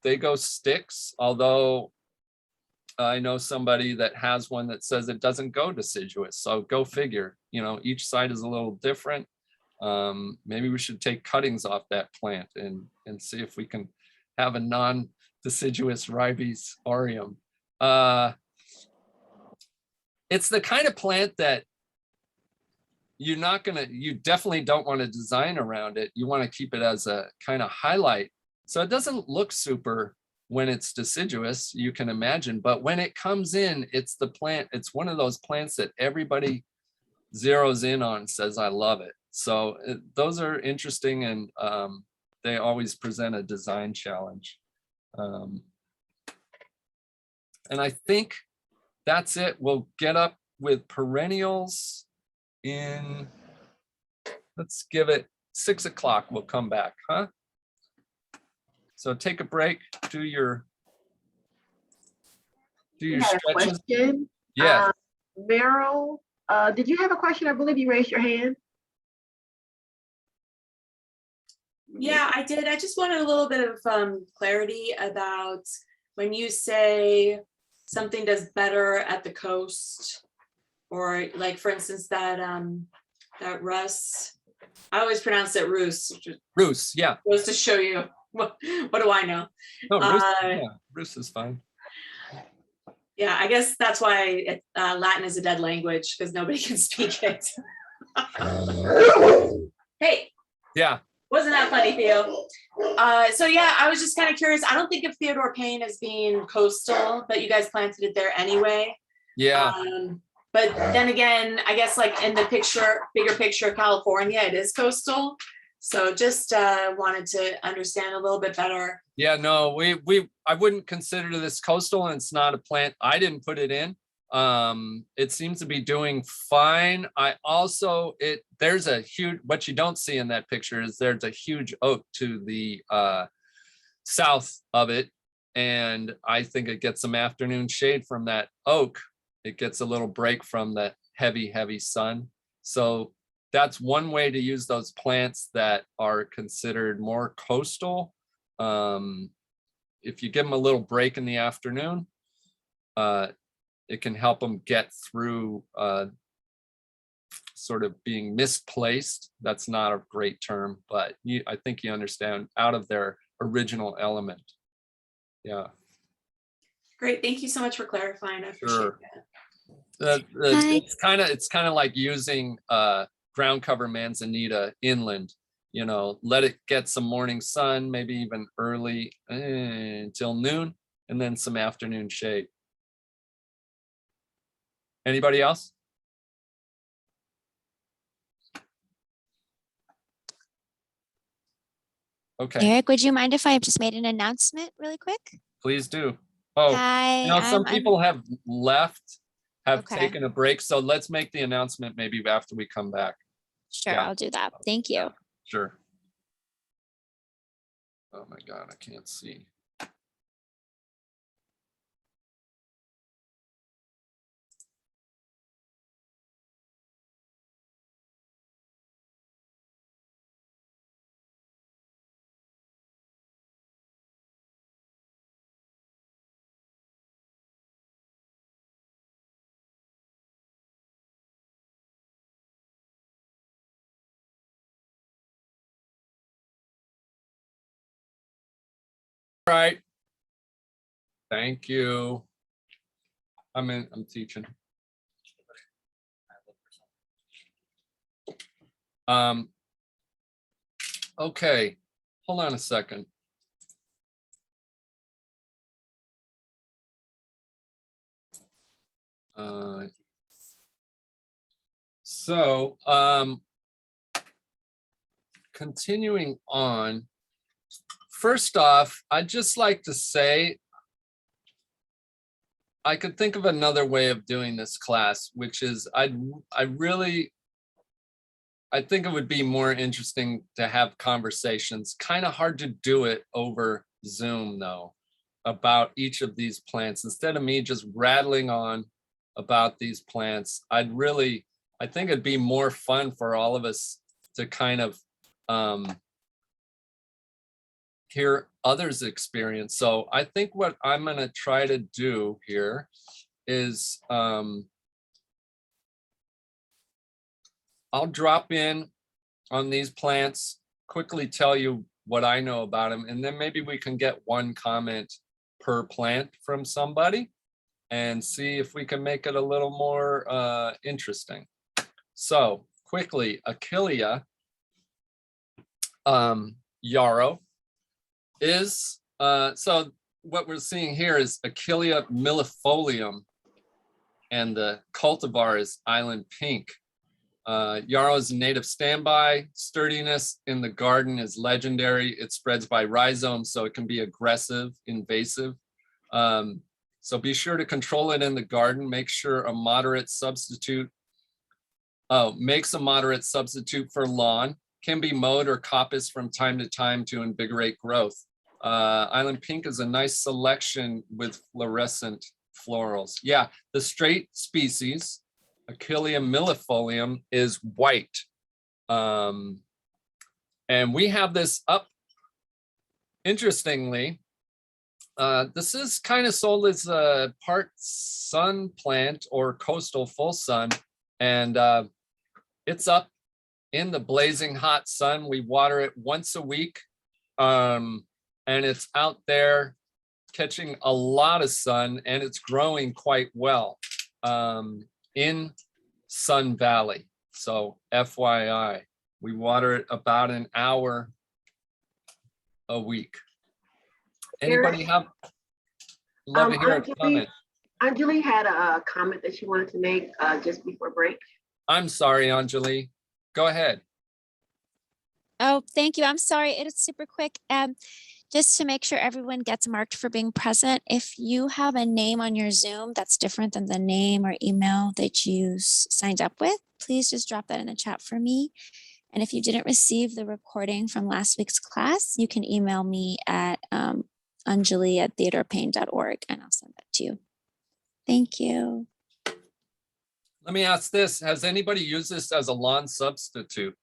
They go sticks, although I know somebody that has one that says it doesn't go deciduous. So go figure, each side is a little different. Maybe we should take cuttings off that plant and see if we can have a non-deciduous Ribes Aureum. It's the kind of plant that you definitely don't want to design around it. You want to keep it as a kind of highlight. So it doesn't look super when it's deciduous, you can imagine, but when it comes in, it's one of those plants that everybody zeroes in on, says, I love it. So those are interesting, and they always present a design challenge. And I think that's it. We'll get up with perennials let's give it 6 o'clock. We'll come back, huh? So take a break, do your stretches. Question. Yeah. Meryl, did you have a question? I believe you raised your hand. Yeah, I did. I just wanted a little bit of clarity about when you say something does better at the coast, or like, for instance, that Russ, I always pronounce it Roos. Roos, yeah. Just to show you what do I know? No, Roos, yeah, Roos is fine. Yeah, I guess that's why Latin is a dead language, because nobody can speak it. Hey. Yeah. Wasn't that funny, Theo? So yeah, I was just kind of curious. I don't think of Theodore Payne as being coastal, but you guys planted it there anyway. Yeah. But then again, I guess like in the bigger picture of California, it is coastal. So just wanted to understand a little bit better. Yeah, no, I wouldn't consider this coastal, and it's not a plant. I didn't put it in. It seems to be doing fine. There's a huge, what you don't see in that picture is there's a huge oak to the south of it. And I think it gets some afternoon shade from that oak. It gets a little break from the heavy sun. So that's one way to use those plants that are considered more coastal. If you give them a little break in the afternoon, it can help them get through sort of being misplaced. That's not a great term, but I think you understand, out of their original element. Yeah, Great, thank you so much for clarifying. I appreciate Sure. that. Hi. it's kind of like using ground cover manzanita inland. You know, let it get some morning sun, maybe even early until noon, and then some afternoon shade. Anybody else? Okay, Eric, would you mind if I just made an announcement really quick? please do. Oh, Hi, you know, some people have left, have Okay. taken a break, so let's make the announcement maybe after we come back. Sure, yeah. I'll do that. Thank you. Sure. Oh my God, I can't see. All right. Thank you. I'm teaching. Okay, hold on a second. So, continuing on, first off, I'd just like to say, I could think of another way of doing this class, which is I think it would be more interesting to have conversations. Kind of hard to do it over Zoom though, about each of these plants. Instead of me just rattling on about these plants, I think it'd be more fun for all of us to kind of hear others' experience. So I think what I'm gonna try to do here is I'll drop in on these plants, quickly tell you what I know about them, and then maybe we can get one comment per plant from somebody and see if we can make it a little more interesting. So quickly, Achillea yarrow is, so what we're seeing here is Achillea millefolium, and the cultivar is Island Pink. Yarrow is a native standby. Sturdiness in the garden is legendary. It spreads by rhizomes, so it can be aggressive, invasive. So be sure to control it in the garden. Make sure a moderate substitute, makes a moderate substitute for lawn. Can be mowed or coppiced from time to time to invigorate growth. Island Pink is a nice selection with fluorescent florals. Yeah, the straight species, Achillea millefolium, is white. And we have this up, interestingly, this is kind of sold as a part sun plant or coastal full sun, and it's up in the blazing hot sun. We water it once a week, and it's out there catching a lot of sun, and it's growing quite well in Sun Valley. So FYI, we water it about an hour a week. Anybody have? Love to hear a comment. Anjali had a comment that she wanted to make just before break. I'm sorry, Anjali. Go ahead. Oh, thank you. I'm sorry. It is super quick. Just to make sure everyone gets marked for being present, if you have a name on your Zoom that's different than the name or email that you signed up with, please just drop that in the chat for me. And if you didn't receive the recording from last week's class, you can email me at anjali@theodorepaine.org and I'll send that to you. Thank you. Let me ask this. Has anybody used this as a lawn substitute?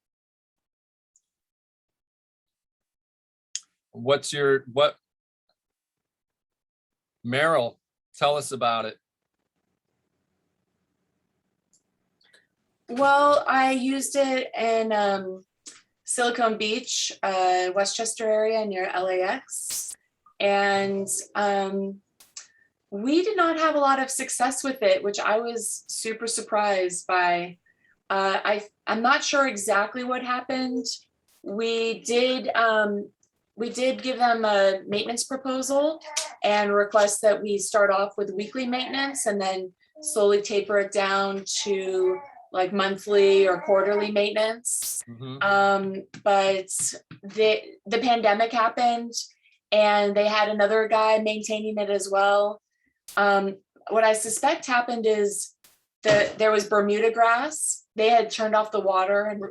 What Meryl, tell us about it. Well, I used it in Silicon Beach, Westchester area near LAX. And we did not have a lot of success with it, which I was super surprised by. I'm not sure exactly what happened. We did give them a maintenance proposal and request that we start off with weekly maintenance and then slowly taper it down to like monthly or quarterly maintenance. But the pandemic happened and they had another guy maintaining it as well. What I suspect happened is there was Bermuda grass. They had turned off the water and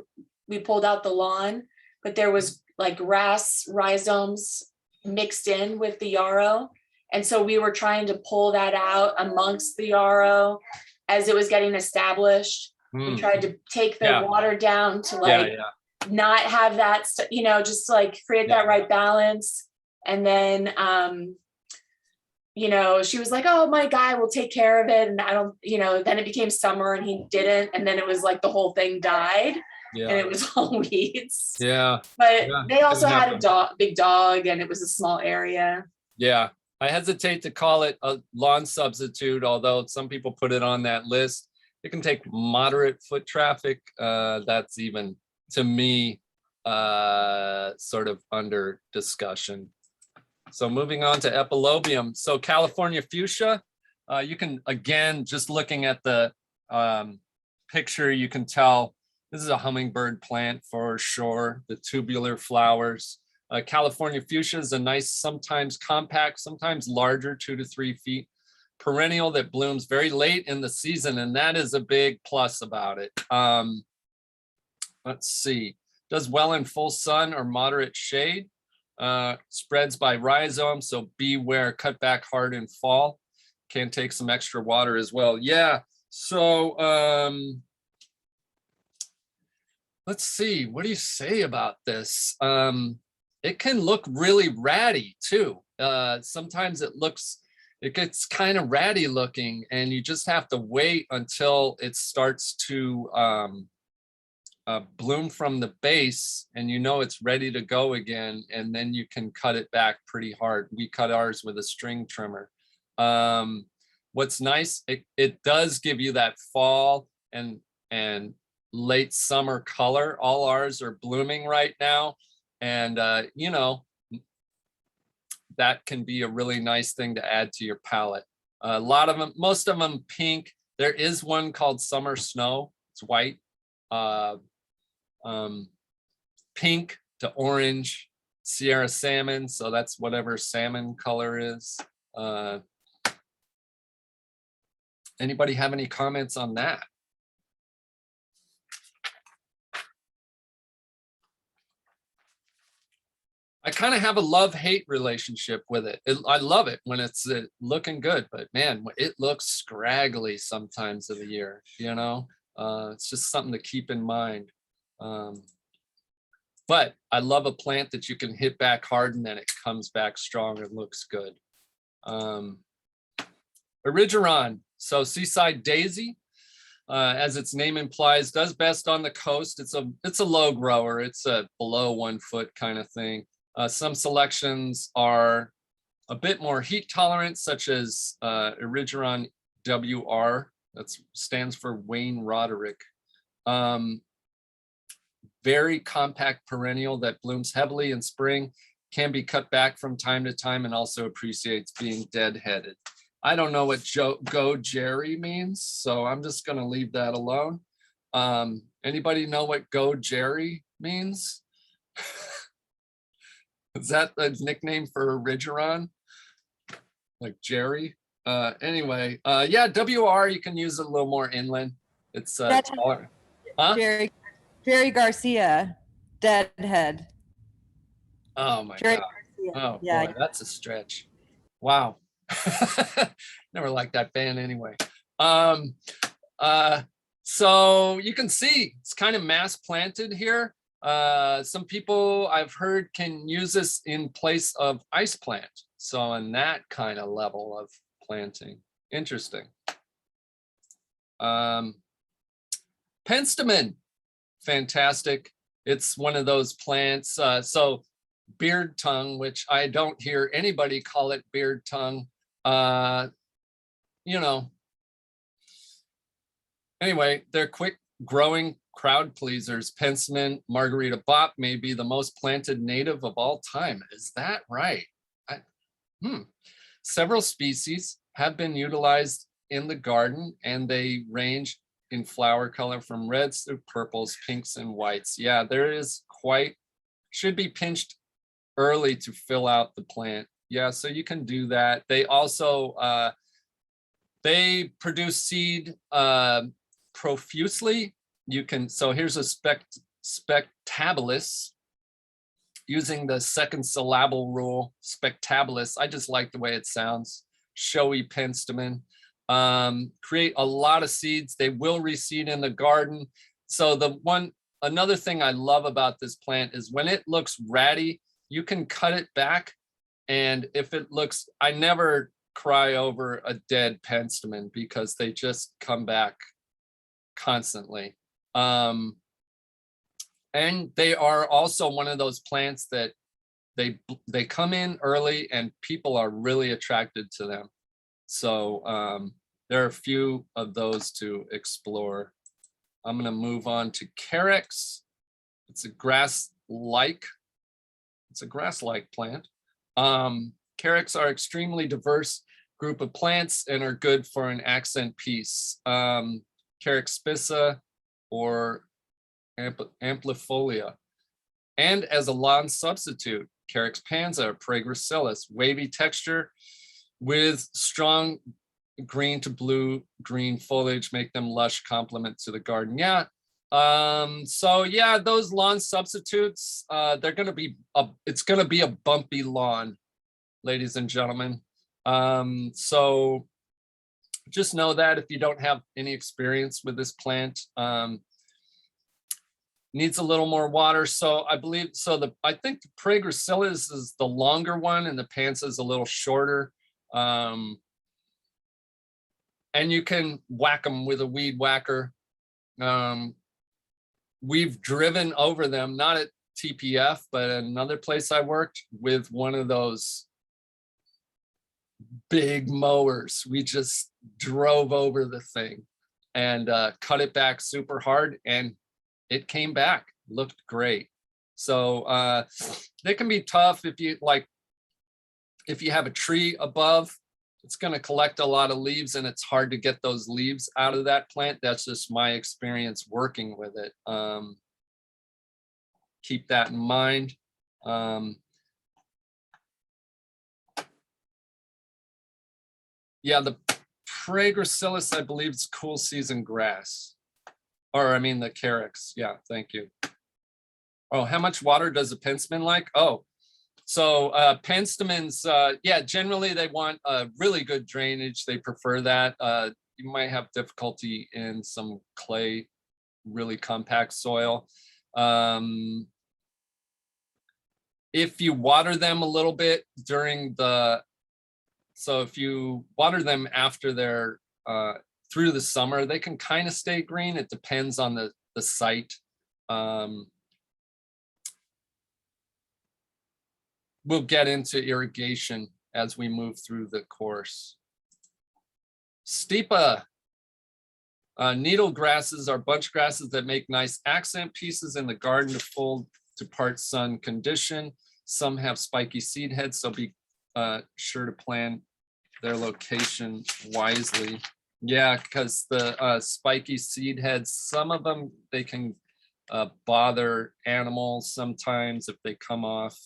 we pulled out the lawn, but there was like grass rhizomes mixed in with the yarrow. And so we were trying to pull that out amongst the yarrow as it was getting established. We tried to take the Yeah. water down to Yeah, like yeah. not have that, just like create that right balance. And then, she was like, oh, my guy will take care of it. And I don't, then it became summer and he didn't. And then it was like the whole thing died and Yeah, it was all weeds. yeah, But Yeah, they also doesn't had happen. a big dog and it was a small area. yeah. I hesitate to call it a lawn substitute, although some people put it on that list. It can take moderate foot traffic. That's even, to me, sort of under discussion. So moving on to epilobium. So California fuchsia, you can, again, just looking at the picture, you can tell this is a hummingbird plant for sure, the tubular flowers. California fuchsia is a nice, sometimes compact, sometimes larger, 2 to 3 feet, perennial that blooms very late in the season. And that is a big plus about it. Let's see, does well in full sun or moderate shade. Spreads by rhizome, so beware, cut back hard in fall. Can take some extra water as well. Yeah, so let's see, what do you say about this? It can look really ratty too. Sometimes it gets kind of ratty looking and you just have to wait until it starts to bloom from the base and it's ready to go again, and then you can cut it back pretty hard. We cut ours with a string trimmer. What's nice, it does give you that fall and late summer color. All ours are blooming right now, and that can be a really nice thing to add to your palette. A lot of them, most of them pink. There is one called Summer Snow. It's white. Pink to orange, Sierra Salmon, so that's whatever salmon color is. Anybody have any comments on that? I kind of have a love-hate relationship with it. I love it when it's looking good, but man, it looks scraggly sometimes of the year, it's just something to keep in mind. But I love a plant that you can hit back hard and then it comes back strong and looks good. Erigeron, so seaside daisy, as its name implies, does best on the coast. It's a low grower. It's a below 1 foot kind of thing. Some selections are a bit more heat tolerant, such as Erigeron WR. That stands for Wayne Roderick. Very compact perennial that blooms heavily in spring, can be cut back from time to time, and also appreciates being deadheaded. I don't know what Go Jerry means, so I'm just going to leave that alone. Anybody know what Go Jerry means? Is that a nickname for Erigeron? Like Jerry? Anyway, yeah, WR, you can use it a little more inland. It's taller. Huh? Jerry Garcia, Deadhead. Oh my Jerry God. Garcia. Oh Yeah. boy, that's a stretch. Wow. Never liked that band anyway. So you can see it's kind of mass planted here. Some people I've heard can use this in place of ice plant. So on that kind of level of planting. Interesting. Penstemon, fantastic. It's one of those plants. So beard tongue, which I don't hear anybody call it beard tongue. You know. Anyway, they're quick growing crowd pleasers. Penstemon Margarita Bop may be the most planted native of all time. Is that right? Several species have been utilized in the garden, and they range in flower color from reds to purples, pinks, and whites. Yeah, there is quite, should be pinched early to fill out the plant. Yeah, so you can do that. They also, they produce seed profusely. You can, so here's a spectabilis, using the second syllable rule, spectabilis. I just like the way it sounds. Showy penstemon. Create a lot of seeds. They will reseed in the garden. So another thing I love about this plant is when it looks ratty, you can cut it back. And if it looks, I never cry over a dead penstemon because they just come back constantly. And they are also one of those plants that they come in early and people are really attracted to them. So there are a few of those to explore. I'm going to move on to Carex. It's a grass-like plant. Carex are extremely diverse group of plants and are good for an accent piece. Carex spissa or amplifolia. And as a lawn substitute, Carex panza, Praegracilis, wavy texture with strong green to blue green foliage make them lush complement to the garden. Yeah. So yeah, those lawn substitutes, they're going to be it's going to be a bumpy lawn, ladies and gentlemen. So just know that if you don't have any experience with this plant, needs a little more water. So I believe, I think the Praegracilis is the longer one and the panza is a little shorter. And you can whack them with a weed whacker. We've driven over them, not at TPF, but at another place I worked with one of those big mowers. We just drove over the thing and cut it back super hard, and it came back, looked great. So they can be tough if you have a tree above, it's going to collect a lot of leaves and it's hard to get those leaves out of that plant. That's just my experience working with it. Keep that in mind. Yeah, the Praegracilis, I believe it's cool season grass. Or I mean the Carex. Yeah, thank you. Oh, how much water does a penstemon like? Oh, so penstemons, yeah, generally they want really good drainage. They prefer that. You might have difficulty in some clay, really compact soil. If you water them a little bit during so if you water them after they're through the summer, they can kind of stay green. It depends on the site. We'll get into irrigation as we move through the course. Stipa. Needle grasses are bunch grasses that make nice accent pieces in the garden to full to part sun condition. Some have spiky seed heads, so be sure to plan their location wisely. Yeah, because the spiky seed heads, some of them, they can bother animals sometimes if they come off.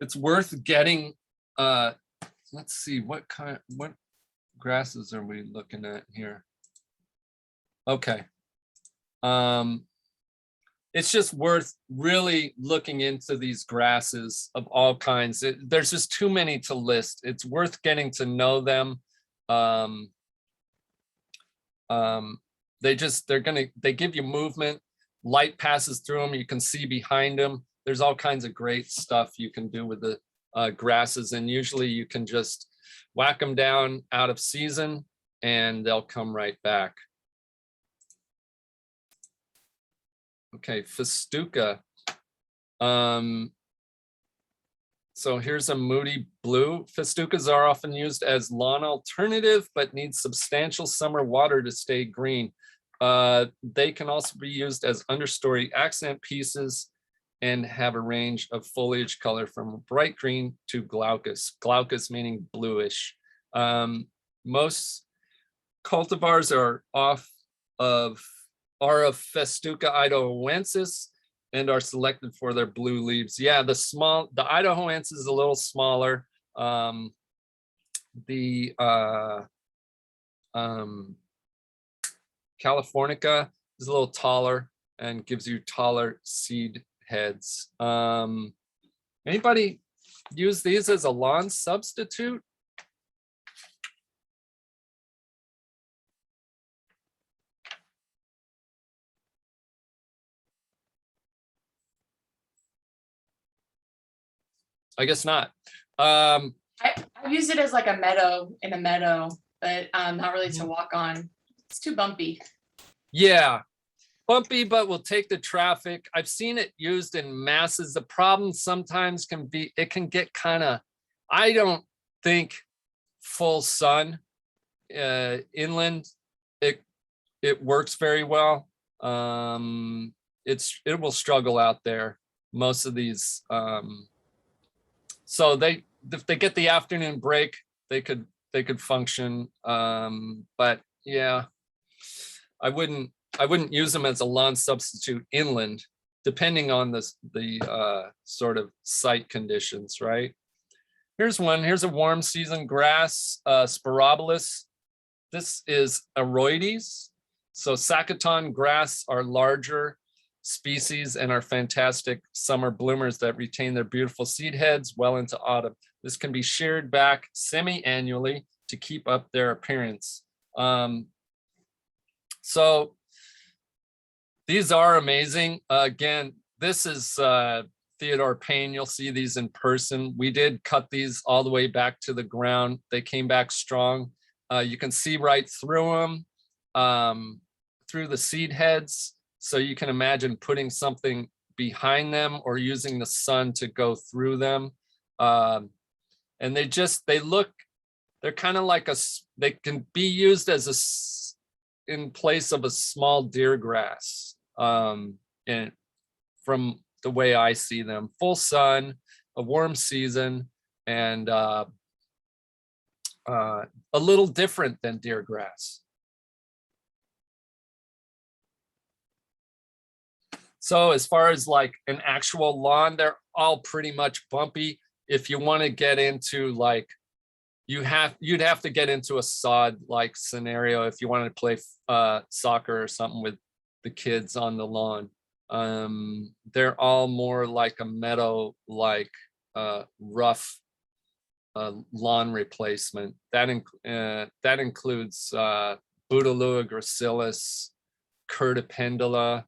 It's worth getting, let's see, what grasses are we looking at here? Okay. It's just worth really looking into these grasses of all kinds. There's just too many to list. It's worth getting to know them. They give you movement, light passes through them, you can see behind them. there's all kinds of great stuff you can do with the grasses, and usually you can just whack them down out of season and they'll come right back. Okay, Festuca. So here's a moody blue. Festucas are often used as lawn alternative, but need substantial summer water to stay green. They can also be used as understory accent pieces and have a range of foliage color from bright green to glaucous. Glaucous meaning bluish. Most cultivars are of Festuca idahoensis and are selected for their blue leaves. Yeah, the idahoensis is a little smaller. The Californica is a little taller and gives you taller seed heads. Anybody use these as a lawn substitute? I guess not. I've used it as like a meadow, but not really to walk on. It's too bumpy. Yeah, bumpy, but will take the traffic. I've seen it used in masses. The problem sometimes can be, it can get kind of, I don't think full sun inland, it works very well. It will struggle out there. Most of these, so if they get the afternoon break, they could function. But yeah, I wouldn't use them as a lawn substitute inland, depending on the sort of site conditions, right? Here's a warm season grass, Spirobolus. This is Aroides. So Sacaton grass are larger species and are fantastic summer bloomers that retain their beautiful seed heads well into autumn. This can be sheared back semi-annually to keep up their appearance. So these are amazing. Again, this is Theodore Payne. You'll see these in person. We did cut these all the way back to the ground. They came back strong. You can see right through them, through the seed heads. So you can imagine putting something behind them or using the sun to go through them. And they're kind of like they can be used as in place of a small deer grass. And from the way I see them, full sun, a warm season, and a little different than deer grass. So as far as like an actual lawn, they're all pretty much bumpy. If you want to get into like, you'd have to get into a sod like scenario if you wanted to play soccer or something with the kids on the lawn. They're all more like a meadow, like rough lawn replacement. That includes Bouteloua gracilis, Curtipendula.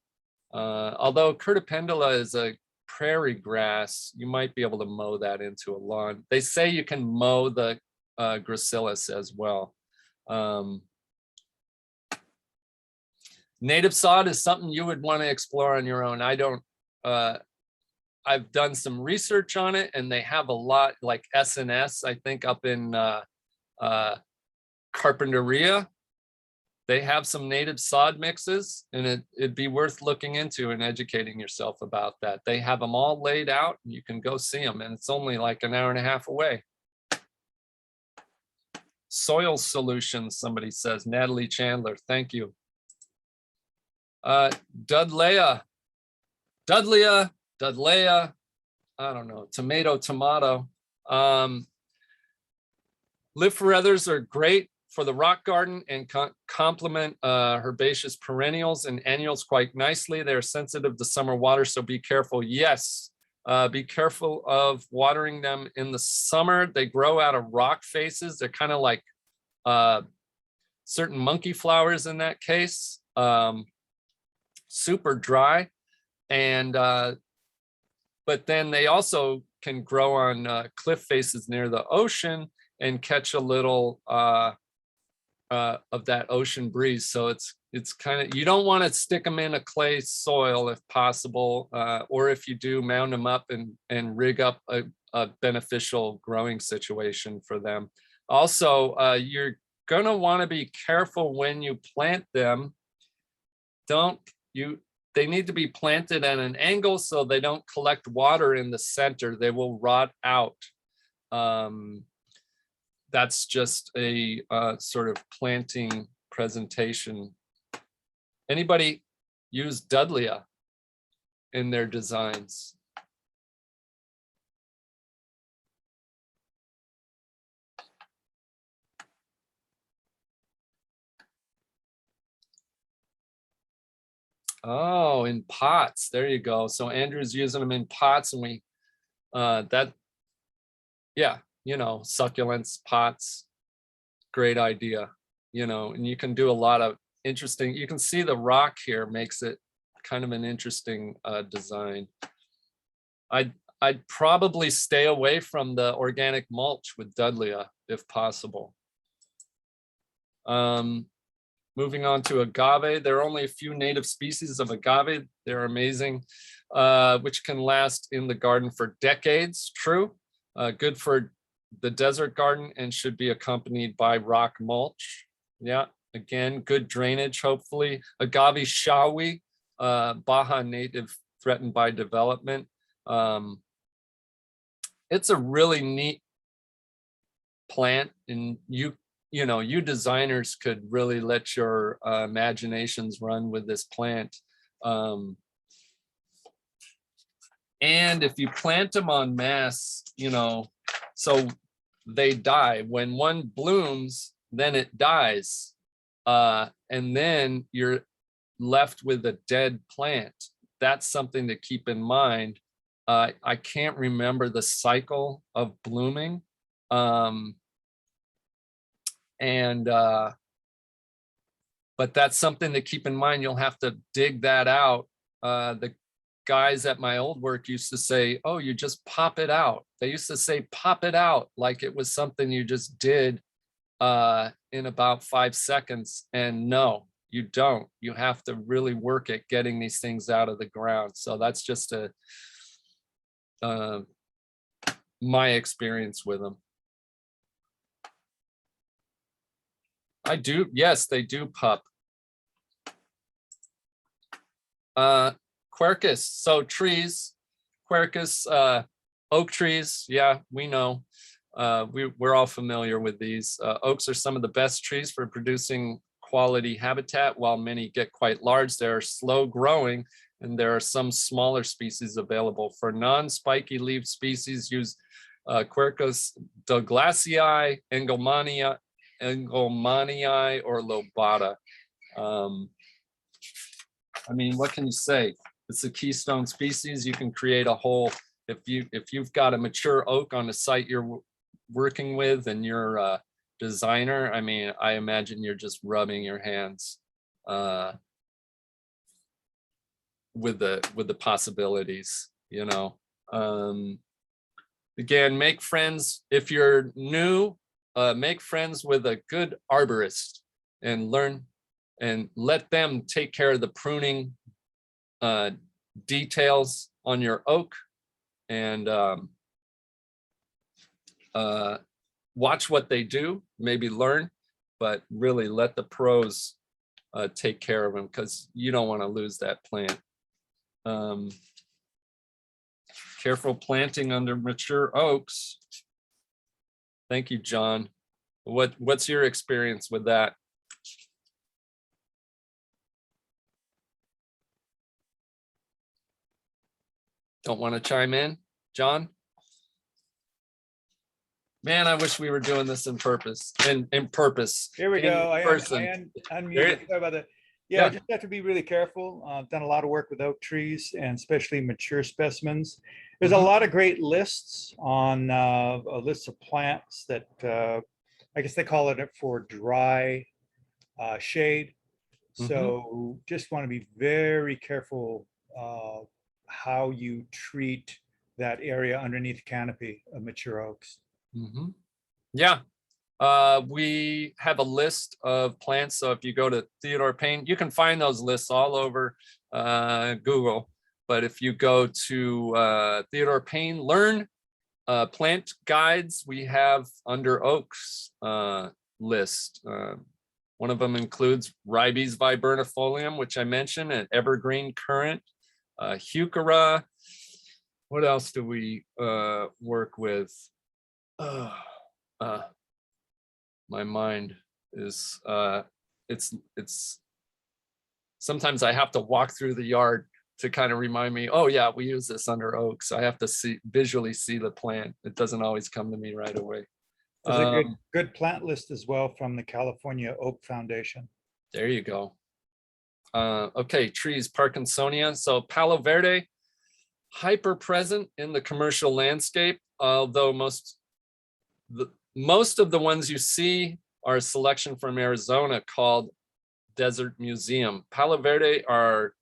Although Curtipendula is a prairie grass, you might be able to mow that into a lawn. They say you can mow the gracilis as well. Native sod is something you would want to explore on your own. I've done some research on it, and they have a lot, like SNS, I think up in Carpinteria. They have some native sod mixes, and it'd be worth looking into and educating yourself about that. They have them all laid out, and you can go see them, and it's only like an hour and a half away. Soil Solutions, somebody says. Natalie Chandler, thank you. Dudleya, I don't know, tomato. Live for others are great for the rock garden and complement herbaceous perennials and annuals quite nicely. They're sensitive to summer water, so be careful. Yes, be careful of watering them in the summer. They grow out of rock faces. They're kind of like certain monkey flowers in that case. Super dry, and but but then they also can grow on cliff faces near the ocean and catch a little of that ocean breeze. So it's kind of, you don't want to stick them in a clay soil if possible, or if you do, mound them up and rig up a beneficial growing situation for them. Also, you're gonna want to be careful when you plant them. They need to be planted at an angle so they don't collect water in the center. They will rot out. That's just a sort of planting presentation. Anybody use Dudleya in their designs? Oh, in pots. There you go. So Andrew's using them in pots, and we yeah, you know, succulents, pots, great idea. You know, and you can do a lot of interesting, you can see the rock here makes it kind of an interesting design. I'd probably stay away from the organic mulch with Dudleya if possible. Moving on to agave, there are only a few native species of agave. They're amazing, which can last in the garden for decades. True, good for the desert garden and should be accompanied by rock mulch. Yeah, again, good drainage, hopefully. Agave shawi, Baja native threatened by development. It's a really neat plant, and you know, you designers could really let your imaginations run with this plant. And if you plant them en masse, you know, so they die. When one blooms, then it dies. And then you're left with a dead plant. That's something to keep in mind. I can't remember the cycle of blooming. But that's something to keep in mind. You'll have to dig that out. The guys at my old work used to say, oh, you just pop it out. They used to say, pop it out, like it was something you just did in about 5 seconds. And no, you don't. You have to really work at getting these things out of the ground. So that's just my experience with them. I do, yes, they do pup. Quercus, so trees, quercus, oak trees, yeah, we know. We're all familiar with these. Oaks are some of the best trees for producing quality habitat. While many get quite large, they're slow growing, and there are some smaller species available. For non-spiky leaf species, use Quercus douglasii, Engelmannii, or lobata. I mean, what can you say? It's a keystone species. You can create a whole, if you've got a mature oak on the site you're working with and you're a designer, I mean, I imagine you're just rubbing your hands with the possibilities, you know. Again, make friends. If you're new, make friends with a good arborist and learn and let them take care of the pruning details on your oak, and watch what they do, maybe learn, but really let the pros take care of them, because you don't want to lose that plant. Careful planting under mature oaks. Thank you, John. What's your experience with that? Don't want to chime in, John? Man, I wish we were doing this in purpose. In purpose. Here we in go. I person. unmuted. Sorry about that. Yeah, just have to be really careful. I've done a lot of work with oak trees and especially mature specimens. There's a lot of great lists on a list of plants that I guess they call it for dry shade. So just want to be very careful how you treat that area underneath the canopy of mature oaks. Mhm. Yeah. We have a list of plants. So if you go to Theodore Payne, you can find those lists all over Google. But if you go to Theodore Payne, learn plant guides, we have under oaks list. One of them includes Ribes viburnifolium, which I mentioned, and evergreen currant, heuchera. What else do we work with? My mind is it's sometimes I have to walk through the yard to kind of remind me, oh yeah, we use this under oaks. I have to visually see the plant. It doesn't always come to me right away. There's a good plant list as well from the California Oak Foundation. There you go. Okay, trees, Parkinsonia. So Palo Verde, hyper present in the commercial landscape, although most of the ones you see are a selection from Arizona called Desert Museum. Palo Verde are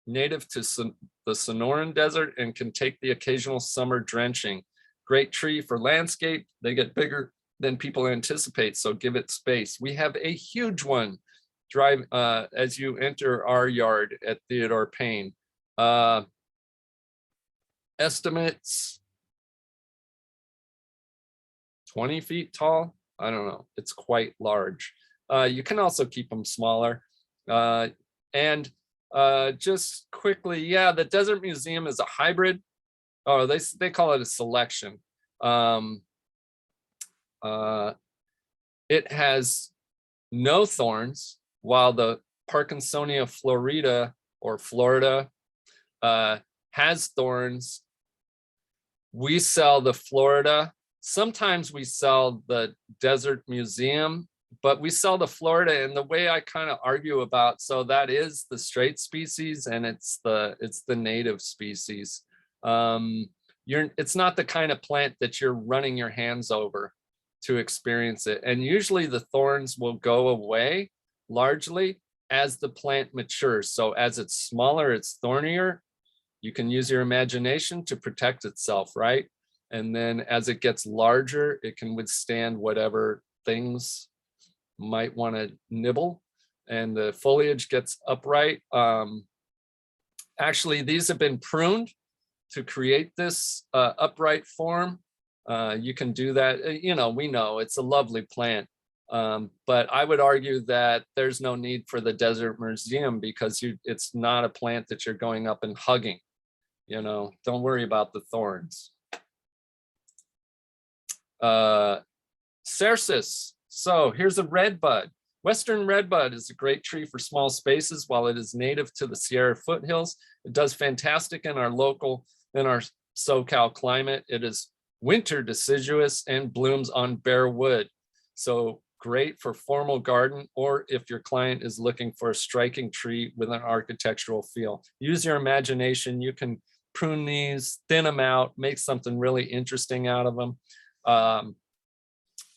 native to the Sonoran Desert and can take the occasional summer drenching. Great tree for landscape. They get bigger than people anticipate, so give it space. We have a huge one drive as you enter our yard at Theodore Payne. Estimates 20 feet tall. I don't know. It's quite large. You can also keep them smaller. And just quickly, yeah, the Desert Museum is a hybrid. Oh, they call it a selection. It has no thorns, while the Parkinsonia florida or Florida has thorns. We sell the Florida. Sometimes we sell the Desert Museum, but we sell the Florida. And the way I kind of argue about, so that is the straight species and it's the native species. It's not the kind of plant that you're running your hands over to experience it. And usually the thorns will go away largely as the plant matures. So as it's smaller, it's thornier. You can use your imagination to protect itself, right? And then as it gets larger, it can withstand whatever things might want to nibble, and the foliage gets upright. Actually, these have been pruned to create this upright form. You can do that. You know, we know it's a lovely plant. But I would argue that there's no need for the Desert Museum because it's not a plant that you're going up and hugging. You know, don't worry about the thorns. Cercis. So here's a redbud. Western redbud is a great tree for small spaces. While it is native to the Sierra foothills, it does fantastic in our SoCal climate. It is winter deciduous and blooms on bare wood. So great for formal garden, or if your client is looking for a striking tree with an architectural feel. Use your imagination. You can prune these, thin them out, make something really interesting out of them.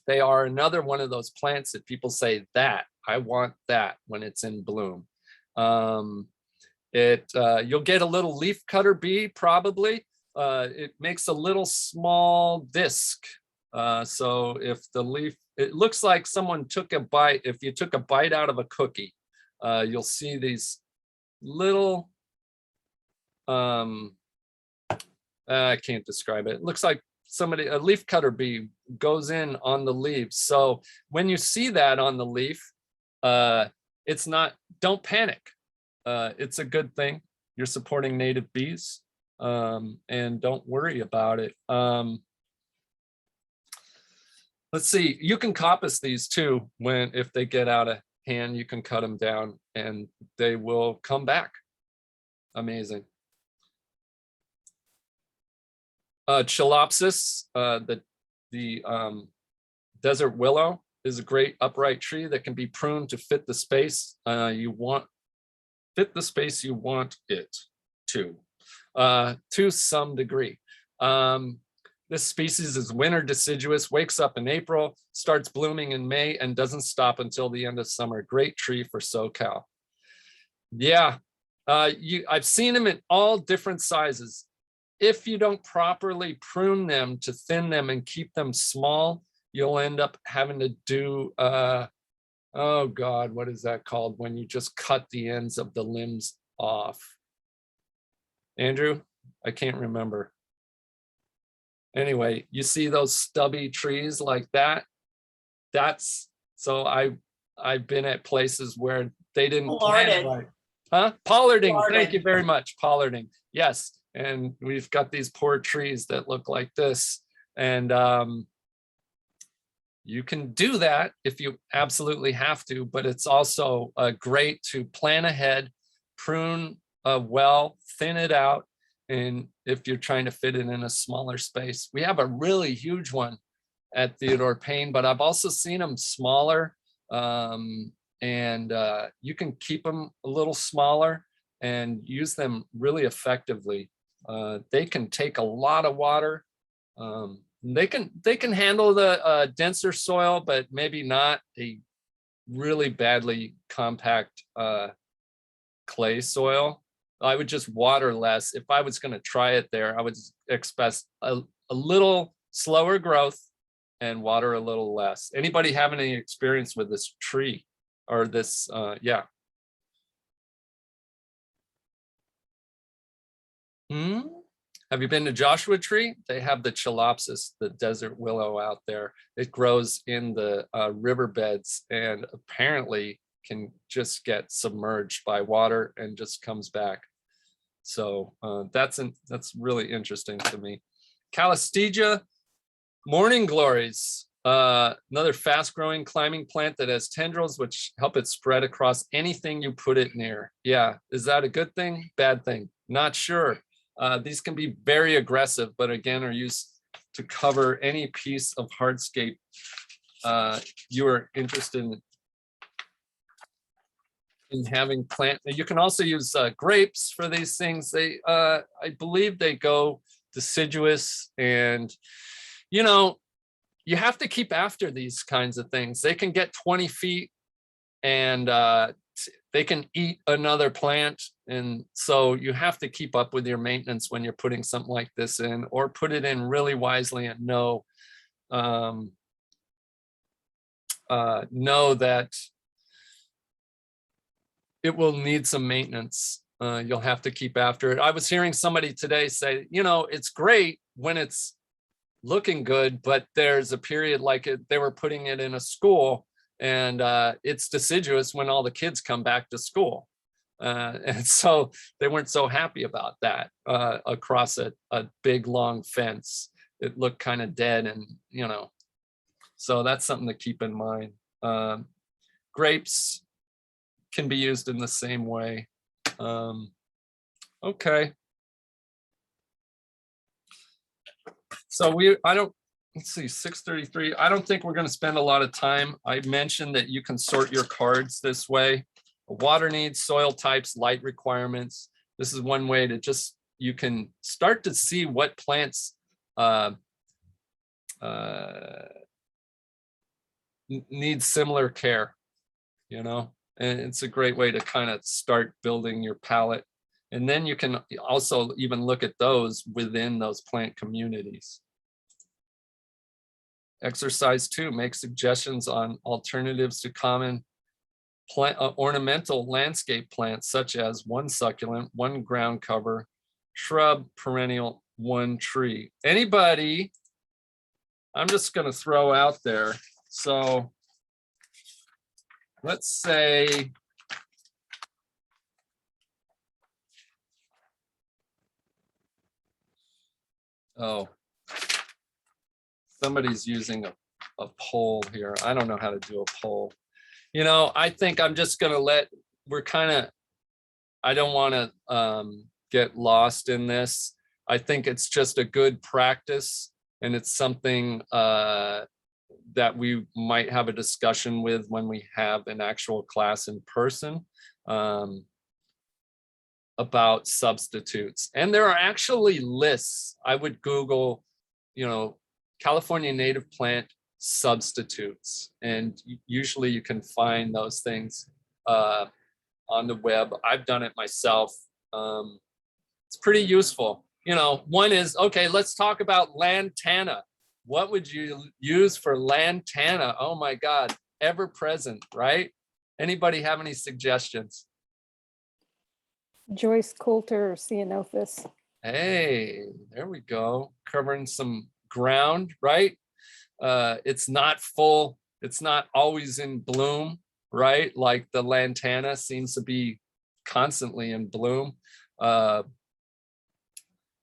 They are another one of those plants that people say that I want that when it's in bloom. You'll get a little leaf cutter bee probably. It makes a little small disc. So if the leaf, it looks like someone took a bite. If you took a bite out of a cookie, you'll see these little, I can't describe it. It looks like a leaf cutter bee goes in on the leaves. So when you see that on the leaf, it's not, don't panic. It's a good thing. You're supporting native bees, and don't worry about it. Let's see, you can coppice these too. If they get out of hand, you can cut them down and they will come back. Amazing. Chelopsis, the desert willow, is a great upright tree that can be pruned to fit the space you want it to some degree. This species is winter deciduous, wakes up in April, starts blooming in May, and doesn't stop until the end of summer. Great tree for SoCal. Yeah, I've seen them in all different sizes. if you don't properly prune them to thin them and keep them small, you'll end up having to do, oh God, what is that called? When you just cut the ends of the limbs off. Andrew, I can't remember. Anyway, you see those stubby trees like that? So I've been at places where they didn't plant it Pollarding. right. Huh? Pollarding, thank Pollarding. you very much, pollarding, yes. And we've got these poor trees that look like this. And you can do that if you absolutely have to, but it's also great to plan ahead, prune well, thin it out. And if you're trying to fit it in a smaller space, we have a really huge one at Theodore Payne, but I've also seen them smaller. And you can keep them a little smaller and use them really effectively. They can take a lot of water. They can handle the denser soil, but maybe not a really badly compact clay soil. I would just water less. If I was going to try it there, I would expect a little slower growth and water a little less. Anybody have any experience with this tree or this? Yeah. Have you been to Joshua Tree? They have the Chalopsis, the desert willow out there. It grows in the riverbeds and apparently can just get submerged by water and just comes back. So that's really interesting to me. Calistegia morning glories, another fast growing climbing plant that has tendrils which help it spread across anything you put it near. Yeah, is that a good thing? Bad thing? Not sure. These can be very aggressive, but again, are used to cover any piece of hardscape you are interested in having plant. You can also use grapes for these things. They, I believe they go deciduous, and you know, you have to keep after these kinds of things. They can get 20 feet and they can eat another plant. And so you have to keep up with your maintenance when you're putting something like this in, or put it in really wisely and know that it will need some maintenance. You'll have to keep after it. I was hearing somebody today say, you know, it's great when it's looking good, but there's a period like they were putting it in a school and it's deciduous when all the kids come back to school. And so they weren't so happy about that across a big long fence. It looked kind of dead, and you know, so that's something to keep in mind. Grapes can be used in the same way. Okay. So let's see, 6:33. I don't think we're going to spend a lot of time. I mentioned that you can sort your cards this way. Water needs, soil types, light requirements. This is one way to you can start to see what plants need similar care, you know, and it's a great way to kind of start building your palette. And then you can also even look at those within those plant communities. Exercise 2, make suggestions on alternatives to common plant ornamental landscape plants, such as 1 succulent, 1 ground cover, shrub, perennial, 1 tree. Anybody? I'm just going to throw out there. So let's say somebody's using a poll here. I don't know how to do a poll. You know, I think I'm just going to I don't want to get lost in this. I think it's just a good practice, and it's something that we might have a discussion with when we have an actual class in person about substitutes. And there are actually lists. I would Google, you know, California native plant substitutes, and usually you can find those things on the web. I've done it myself. It's pretty useful. you know, one is, okay, let's talk about lantana. What would you use for lantana? Oh my God, ever present, right? Anybody have any suggestions? Joyce Coulter, Ceanothus. Hey, there we go. Covering some ground, right? It's not full, it's not always in bloom, right? Like the lantana seems to be constantly in bloom.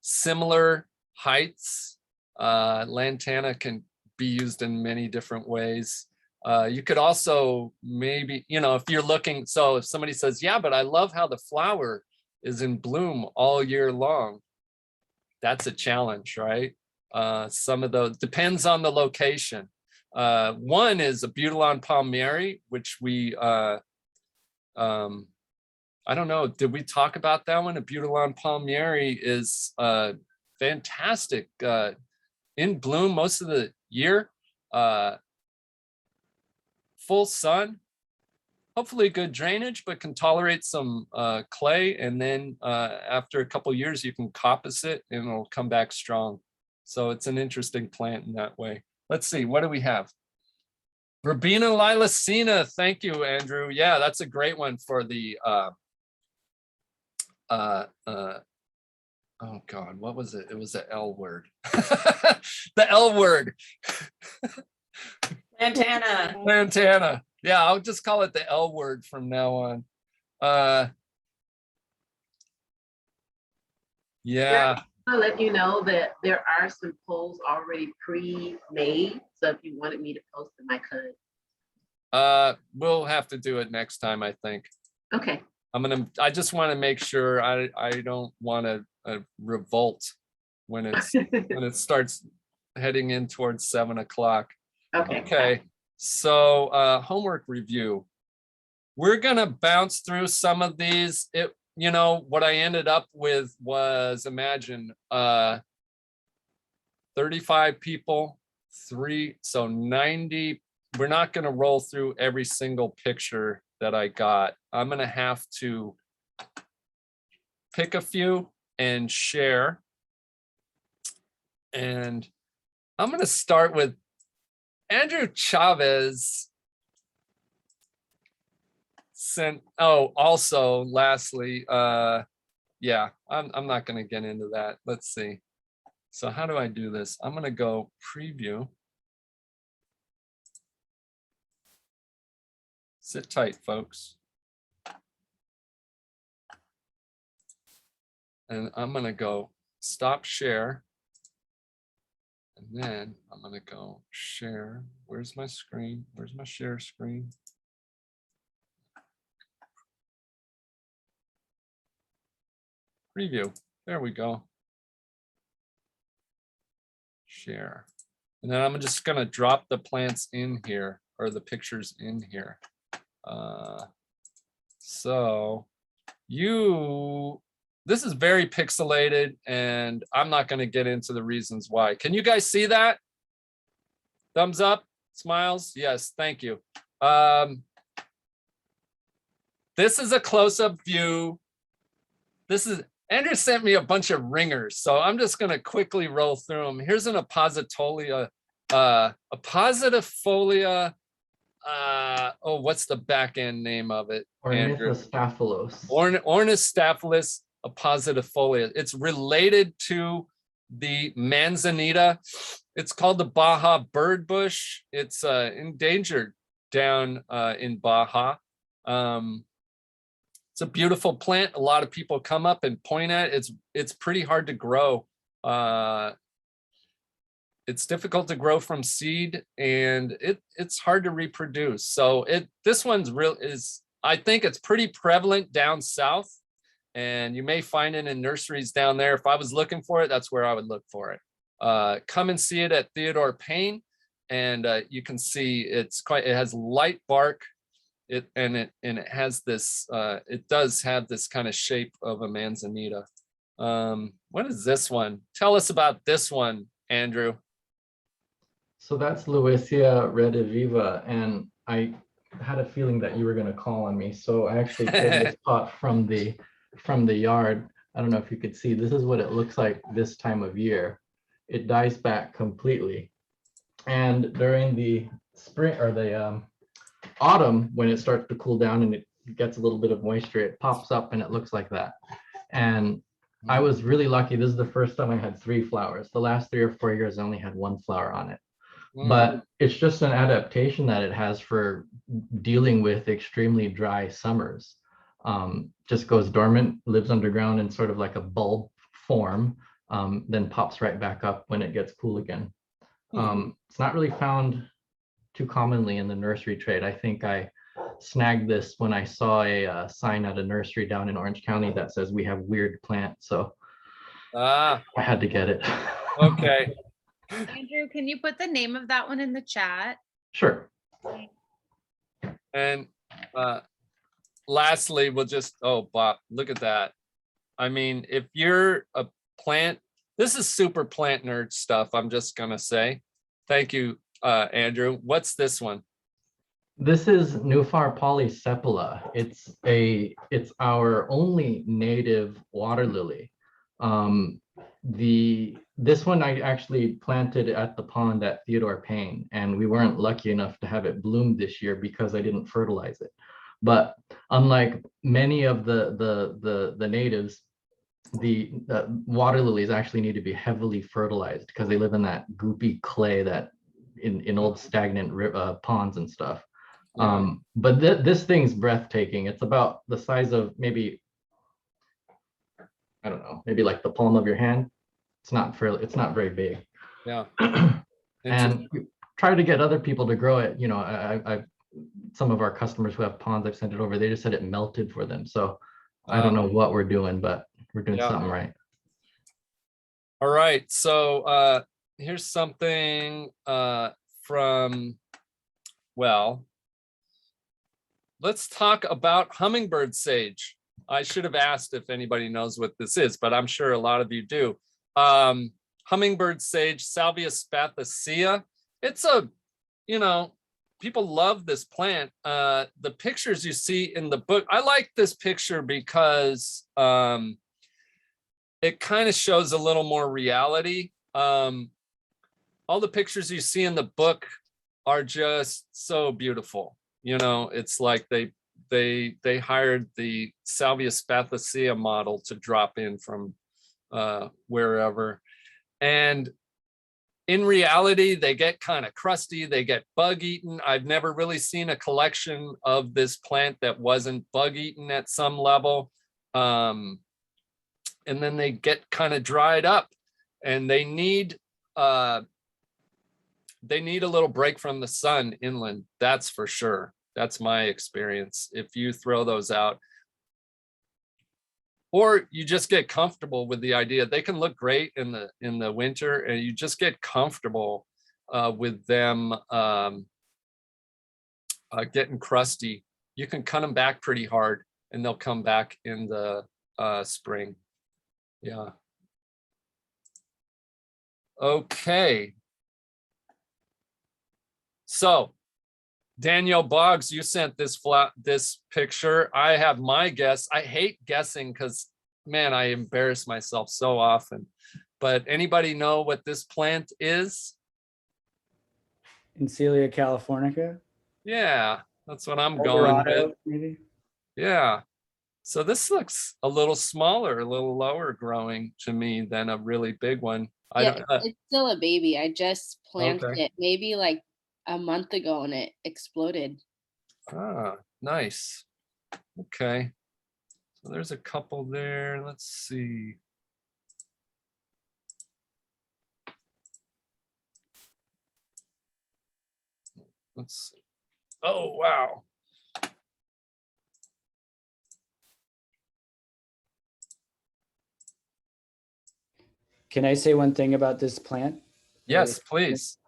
Similar heights. Lantana can be used in many different ways. You could also maybe, you know, if you're looking, so if somebody says, yeah, but I love how the flower is in bloom all year long, that's a challenge, right? Some of those, depends on the location. One is a Butylon palmieri, which we, I don't know, did we talk about that one? A Butylon palmieri is fantastic, in bloom most of the year, full sun, hopefully good drainage, but can tolerate some clay. And then after a couple of years, you can coppice it and it'll come back strong. So it's an interesting plant in that way. Let's see, what do we have? Verbena lilacina, thank you, Andrew. Yeah, that's a great one for the, oh God, what was it? It was the L word. The L word. Lantana. Lantana. Yeah, I'll just call it the L word from now on. Yeah, I'll let you know that there are some polls already pre-made. So if you wanted me to post them, I could. we'll have to do it next time, I think. Okay. I just want to make sure I don't want to revolt when it starts heading in towards 7 o'clock. Okay. Okay, so homework review. We're gonna bounce through some of these. You know, what I ended up with was, imagine 35 people, so 90. We're not gonna roll through every single picture that I got. I'm gonna have to pick a few and share. And I'm gonna start with Andrew Chavez sent, oh, also lastly, yeah, I'm not gonna get into that. Let's see. So how do I do this? I'm gonna go preview. Sit tight, folks. And I'm gonna go stop share. And then I'm gonna go share. Where's my screen? Where's my share screen? Preview. There we go. Share. And then I'm just gonna drop the plants in here, or the pictures in here. So this is very pixelated, and I'm not going to get into the reasons why. Can you guys see that? Thumbs up, smiles. Yes, thank you. This is a close-up view. Andrew sent me a bunch of ringers, so I'm just going to quickly roll through them. Here's an Oppositolia, Oppositifolia. Oh, what's the back end name of it? Ornithostaphylos. Ornithostaphylos oppositifolia. It's related to the manzanita. It's called the Baja bird bush. It's endangered down in Baja. It's a beautiful plant. A lot of people come up and point at it. It's pretty hard to grow. It's difficult to grow from seed, and it's hard to reproduce. So this one's I think it's pretty prevalent down south, and you may find it in nurseries down there. If I was looking for it, that's where I would look for it. Come and see it at Theodore Payne, and you can see it has light bark. It has this. It does have this kind of shape of a manzanita. What is this one? Tell us about this one, Andrew. So that's Louisia rediviva, and I had a feeling that you were going to call on me. So I actually pulled this pot from the yard. I don't know if you could see, this is what it looks like this time of year. It dies back completely. And during the spring or the autumn, when it starts to cool down and it gets a little bit of moisture, it pops up and it looks like that. And I was really lucky. This is the first time I had 3 flowers. The last 3 or 4 years, I only had 1 flower on it. But it's just an adaptation that it has for dealing with extremely dry summers. Just goes dormant, lives underground in sort of like a bulb form, then pops right back up when it gets cool again. It's not really found too commonly in the nursery trade. I think I snagged this when I saw a sign at a nursery down in Orange County that says we have weird plants. So Ah, I had to get it. okay. Andrew, can you put the name of that one in the chat? Sure. And lastly, we'll just, oh, Bob, look at that. I mean, if you're a plant, this is super plant nerd stuff, I'm just gonna say. Thank you, Andrew. What's this one? This is Nufar polysepala. It's our only native water lily. This one I actually planted at the pond at Theodore Payne, and we weren't lucky enough to have it bloom this year because I didn't fertilize it. But unlike many of the natives, the water lilies actually need to be heavily fertilized because they live in that goopy clay that in old stagnant ponds and stuff. Yeah. But this thing's breathtaking. It's about the size of maybe, I don't know, maybe like the palm of your hand. It's not very big. Yeah. And we try to get other people to grow it. You know, I some of our customers who have ponds, I've sent it over. They just said it melted for them. So I don't know what we're doing, but we're doing Yeah. something right. All right, so here's something from, well, let's talk about hummingbird sage. I should have asked if anybody knows what this is, but I'm sure a lot of you do. Hummingbird sage, Salvia spathacea. It's a, you know, people love this plant. The pictures you see in the book, I like this picture because it kind of shows a little more reality. All the pictures you see in the book are just so beautiful. You know, it's like they hired the Salvia spathacea model to drop in from wherever. And in reality, they get kind of crusty, they get bug eaten. I've never really seen a collection of this plant that wasn't bug eaten at some level. And then they get kind of dried up and they need a little break from the sun inland. That's for sure. That's my experience. If you throw those out, or you just get comfortable with the idea, they can look great in the winter, and you just get comfortable with them getting crusty. You can cut them back pretty hard, and they'll come back in the spring. Yeah. Okay. So, Danielle Boggs, you sent this picture. I have my guess. I hate guessing because, man, I embarrass myself so often. But anybody know what this plant is? Encelia californica. Yeah, that's what I'm going Eldorado, with. maybe. Yeah. So this looks a little smaller, a little lower growing to me than a really big one. Yeah, it's still a baby. I just planted Okay. it maybe like a month ago and it exploded. Ah, nice. Okay. So there's a couple there. Let's see. Let's see. Oh, wow. Can I say one thing about this plant? Yes, please.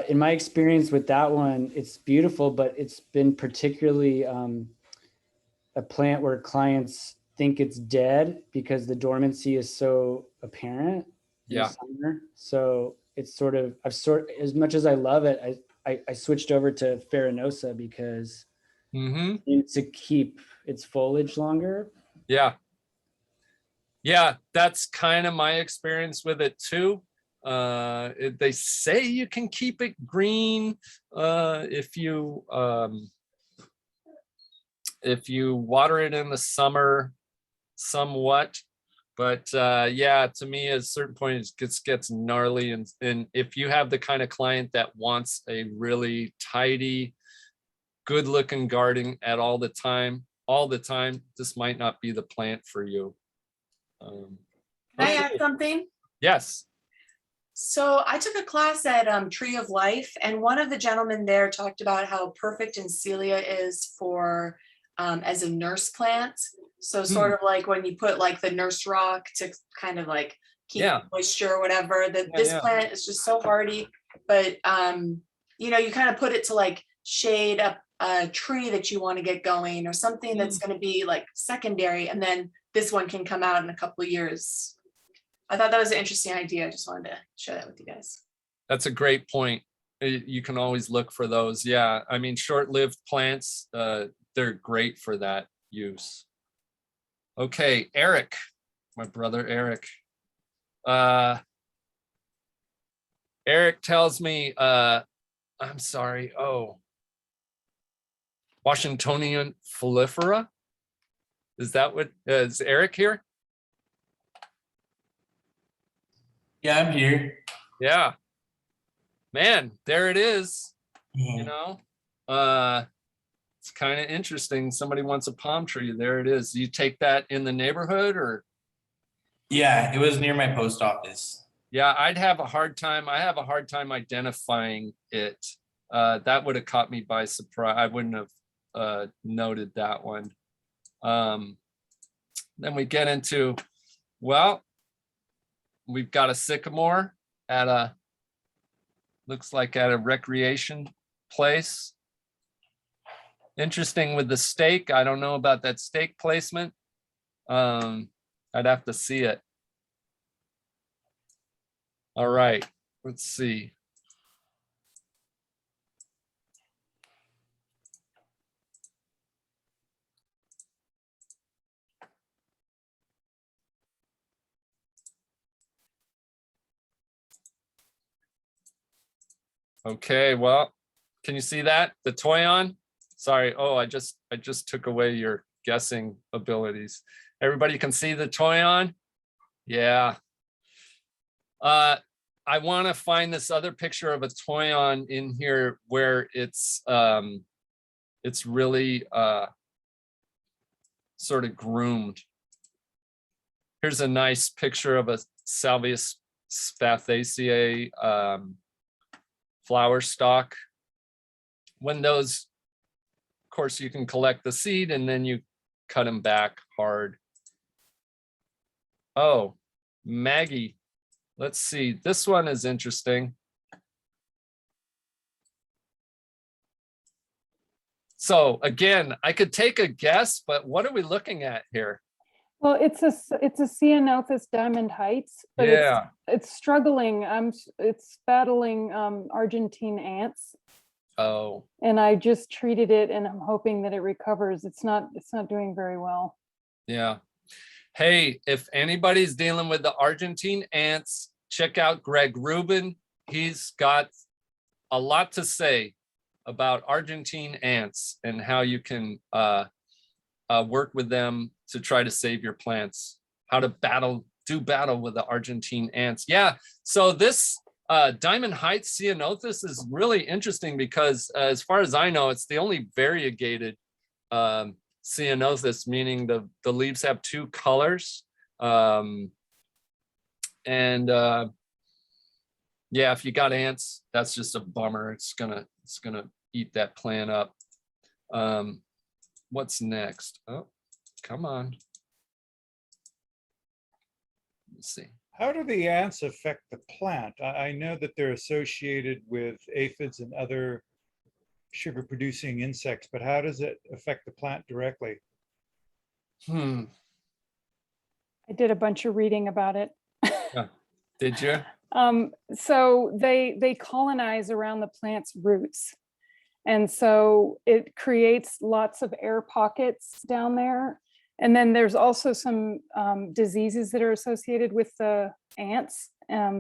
In my experience with that one, it's beautiful, but it's been particularly a plant where clients think it's dead because the dormancy is so apparent in the Yeah. summer. So it's sort of, as much as I love it, I switched over to Farinosa because Mm-hmm. to keep its foliage longer. Yeah. Yeah, that's kind of my experience with it too. They say you can keep it green if you water it in the summer somewhat. But yeah, to me, at a certain point, it gets gnarly. And if you have the kind of client that wants a really tidy, good looking garden at all the time, this might not be the plant for you. Can I add something? Yes. So I took a class at Tree of Life, and one of the gentlemen there talked about how perfect Encelia is for as a nurse plant. So sort of like when you put like the nurse rock to kind of like keep Yeah. moisture or whatever, that this yeah. plant is just so hardy. But you know, you kind of put it to like shade up a tree that you want to get going, or something that's going to be like secondary, and then this one can come out in a couple of years. I thought that was an interesting idea. I just wanted to share that with you guys. That's a great point. You can always look for those. Yeah, I mean, short-lived plants, they're great for that use. Okay, Eric, my brother Eric. Eric tells me, I'm sorry, Washingtonian Folifera? Is that what, is Eric here? Yeah, I'm here. Yeah. Man, there it is. You know, it's kind of interesting. Somebody wants a palm tree. There it is. You take that in the neighborhood, or? Yeah, it was near my post office. Yeah, I'd have a hard time. I have a hard time identifying it. That would have caught me by surprise. I wouldn't have noted that one. Then we get into, well, we've got a sycamore at looks like at a recreation place. Interesting with the stake. I don't know about that stake placement. I'd have to see it. All right, let's see. Okay, well, can you see that? The Toyon? Sorry, I just took away your guessing abilities. Everybody can see the Toyon? Yeah. I want to find this other picture of a Toyon in here where it's really sort of groomed. Here's a nice picture of a Salvias spathaceae flower stalk. When those, of course, you can collect the seed and then you cut them back hard. Oh, Maggie. Let's see, this one is interesting. So again, I could take a guess, but what are we looking at here? Well, it's a Ceanothus Diamond Heights, but Yeah. it's struggling. It's battling Argentine ants. Oh, And I just treated it, and I'm hoping that it recovers. It's not doing very well. yeah. Hey, if anybody's dealing with the Argentine ants, check out Greg Rubin. He's got a lot to say about Argentine ants and how you can work with them to try to save your plants, how to do battle with the Argentine ants. Yeah, so this Diamond Heights Ceanothus is really interesting because as far as I know, it's the only variegated Ceanothus, meaning the leaves have two colors. Yeah, if you got ants, that's just a bummer. It's gonna eat that plant up. What's next? Oh, come on. Let's see. How do the ants affect the plant? I know that they're associated with aphids and other sugar producing insects, but how does it affect the plant directly? I did a bunch of reading about it. Did you? So they colonize around the plant's roots. And so it creates lots of air pockets down there. And then there's also some diseases that are associated with the ants,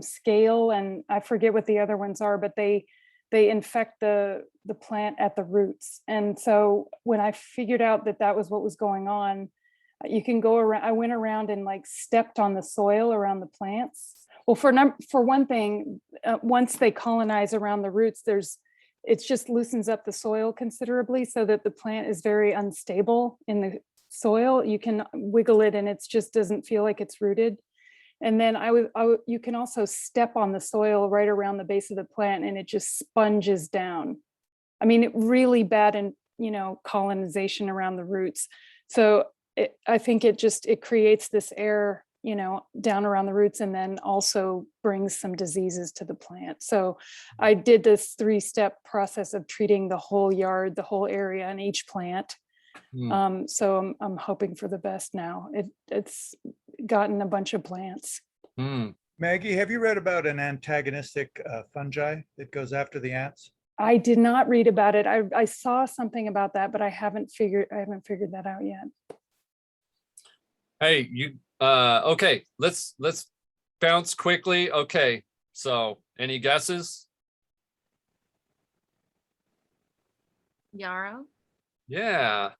scale, and I forget what the other ones are, but they infect the plant at the roots. And so when I figured out that that was what was going on, you can go around, I went around and like stepped on the soil around the plants. Well, for one thing, once they colonize around the roots, it just loosens up the soil considerably so that the plant is very unstable in the soil. You can wiggle it and it just doesn't feel like it's rooted. And then you can also step on the soil right around the base of the plant and it just sponges down. I mean, really bad in, colonization around the roots. So I think it creates this air, down around the roots, and then also brings some diseases to the plant. So I did this 3-step process of treating the whole yard, the whole area, and each plant. So I'm hoping for the best now. It's gotten a bunch of plants. Maggie, have you read about an antagonistic fungi that goes after the ants? I did not read about it. I saw something about that, but I haven't figured that out yet. Hey, okay, let's bounce quickly. Okay, so any guesses? Yarrow. Yeah.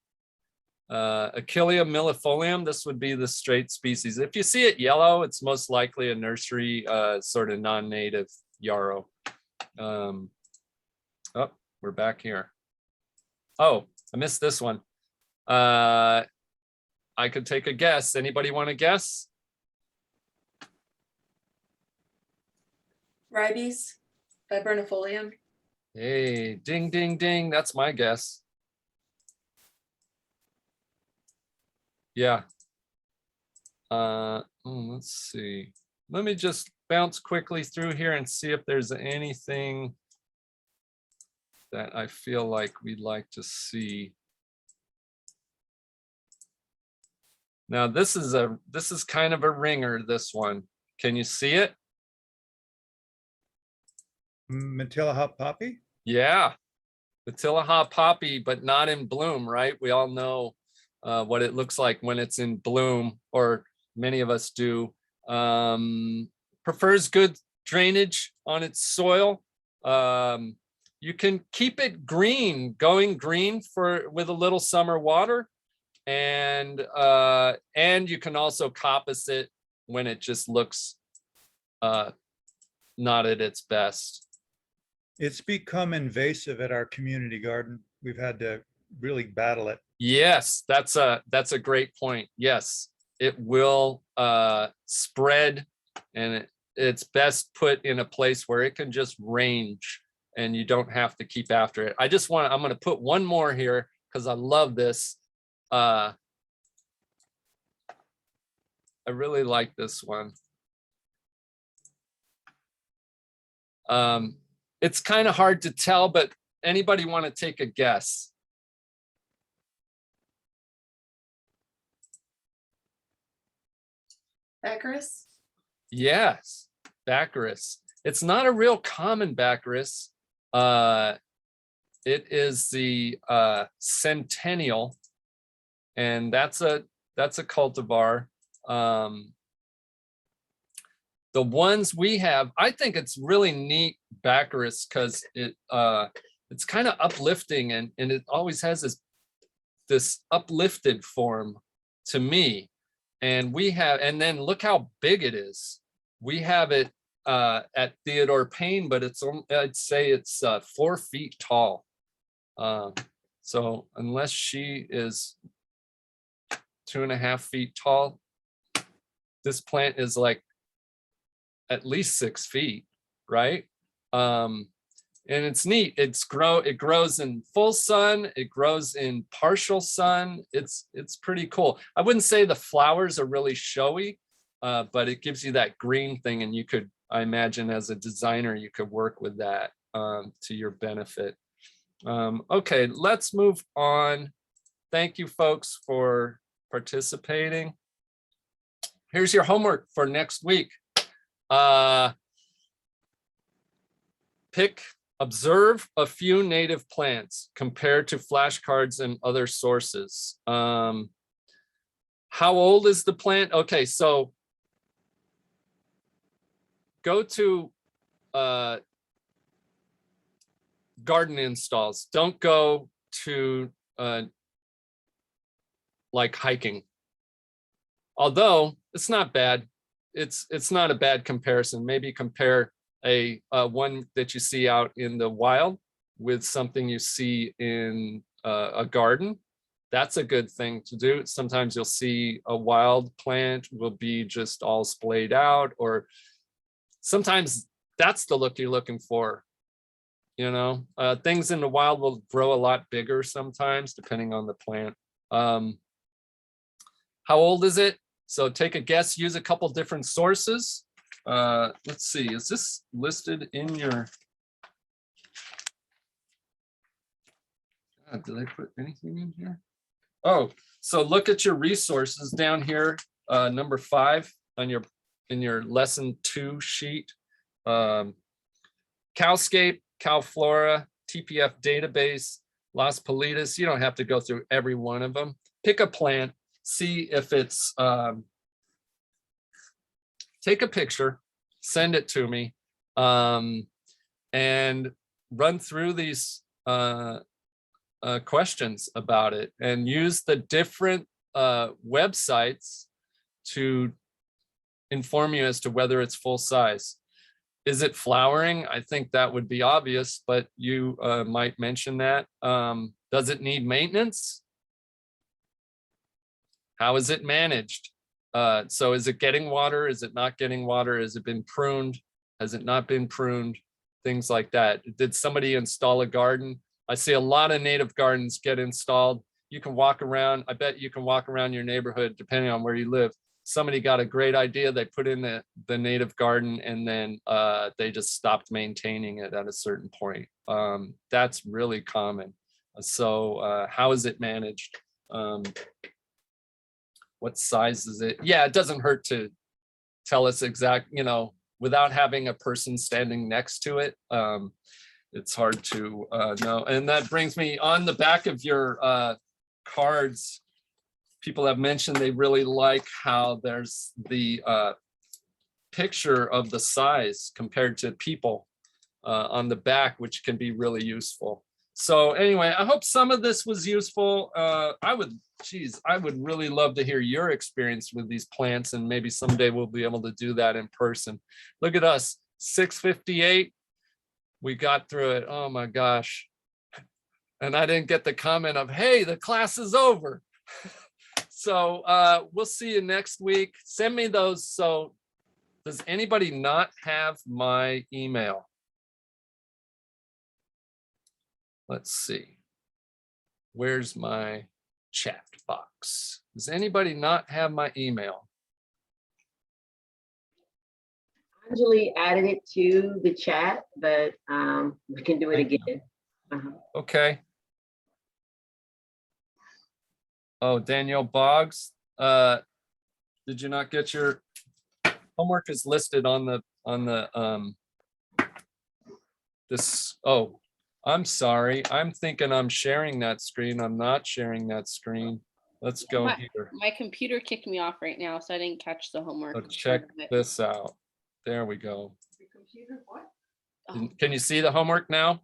Achillea millefolium, this would be the straight species. If you see it yellow, it's most likely a nursery sort of non-native yarrow. Oh, we're back here. Oh, I missed this one. I could take a guess. Anybody want to guess? Ribes, viburnifolium. Hey, ding, ding, ding. That's my guess. Yeah. Let's see. Let me just bounce quickly through here and see if there's anything that I feel like we'd like to see. Now, this is kind of a ringer, this one. Can you see it? Manila hot poppy? Yeah, Manila poppy, but not in bloom, right? We all know what it looks like when it's in bloom, or many of us do. Prefers good drainage on its soil. You can keep it green, going green with a little summer water. And you can also coppice it when it just looks not at its best. It's become invasive at our community garden. We've had to really battle it. Yes, that's a great point. Yes, it will spread, and it's best put in a place where it can just range and you don't have to keep after it. I'm going to put one more here because I love this. I really like this one. It's kind of hard to tell, but anybody want to take a guess? Baccharis? Yes, Baccharis. It's not a real common Baccharis. It is the Centennial, and that's a cultivar. The ones we have, I think it's really neat Baccharis because it's kind of uplifting, and it always has this uplifted form to me. And and then look how big it is. We have it at Theodore Payne, but I'd say it's 4 feet tall. So unless she is 2.5 feet tall, this plant is like at least 6 feet, right? And it's neat. It grows in full sun. It grows in partial sun. It's pretty cool. I wouldn't say the flowers are really showy, but it gives you that green thing, and you could, I imagine, as a designer, you could work with that to your benefit. Okay, let's move on. Thank you, folks, for participating. Here's your homework for next week. Observe a few native plants compared to flashcards and other sources. How old is the plant? Okay, so go to garden installs. Don't go to like hiking. Although it's not bad. It's not a bad comparison. Maybe compare a one that you see out in the wild with something you see in a garden. That's a good thing to do. Sometimes you'll see a wild plant will be just all splayed out, or sometimes that's the look you're looking for. You know, things in the wild will grow a lot bigger sometimes, depending on the plant. How old is it? So take a guess, use a couple different sources. Let's see, is this listed in your? God, did I put anything in here? Oh, so look at your resources down here, number 5 on your in your lesson 2 sheet. Calscape, CalFlora, TPF database, Las Politas. You don't have to go through every one of them. Pick a plant, see if it's, take a picture, send it to me, and run through these questions about it, and use the different websites to inform you as to whether it's full size. Is it flowering? I think that would be obvious, but you might mention that. Does it need maintenance? How is it managed? So is it getting water? Is it not getting water? Has it been pruned? Has it not been pruned? Things like that. Did somebody install a garden? I see a lot of native gardens get installed. You can walk around. I bet you can walk around your neighborhood, depending on where you live. Somebody got a great idea. They put in the native garden, and then they just stopped maintaining it at a certain point. That's really common. So how is it managed? What size is it? Yeah, it doesn't hurt to tell us exact, you know, without having a person standing next to it. It's hard to know. And that brings me on the back of your cards. People have mentioned they really like how there's the picture of the size compared to people on the back, which can be really useful. So anyway, I hope some of this was useful. I would really love to hear your experience with these plants, and maybe someday we'll be able to do that in person. Look at us, 6:58. We got through it. Oh my gosh. And I didn't get the comment of, hey, the class is over. So we'll see you next week. Send me those. So does anybody not have my email? Let's see. Where's my chat box? Does anybody not have my email? Anjali added it to the chat, but we can do it again. Okay. Oh, Danielle Boggs, did you not get your homework? Is listed on the this? Oh, I'm sorry. I'm thinking I'm sharing that screen. I'm not sharing that screen. Let's go here. My computer kicked me off right now, so I didn't catch the homework. So check this out. There we go. Can you see the homework now?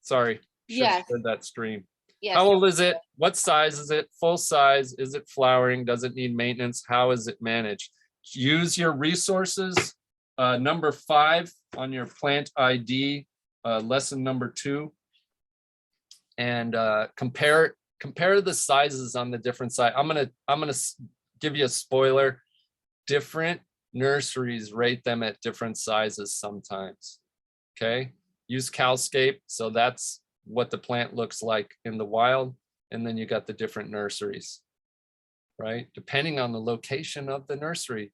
Sorry. Yes. Shared that screen. Yes. How old is it? What size is it? Full size? Is it flowering? Does it need maintenance? How is it managed? Use your resources. Number 5 on your plant ID, lesson number 2, and compare the sizes on the different side. I'm gonna give you a spoiler. Different nurseries rate them at different sizes sometimes. Okay, use Calscape. So that's what the plant looks like in the wild. And then you got the different nurseries, right? Depending on the location of the nursery,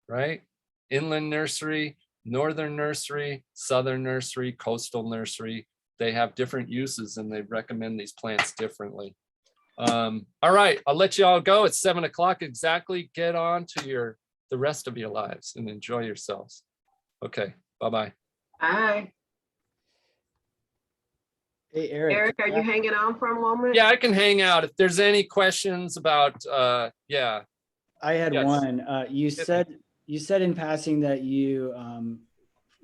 right? Inland nursery, northern nursery, southern nursery, coastal nursery. They have different uses and they recommend these plants differently. All right, I'll let you all go. It's 7 o'clock exactly. Get on to the rest of your lives and enjoy yourselves. Okay, bye-bye. Bye. Hey, Eric. Eric, are you hanging on for a moment? Yeah, I can hang out. If there's any questions about, yeah, I had Yes. one. You said in passing that you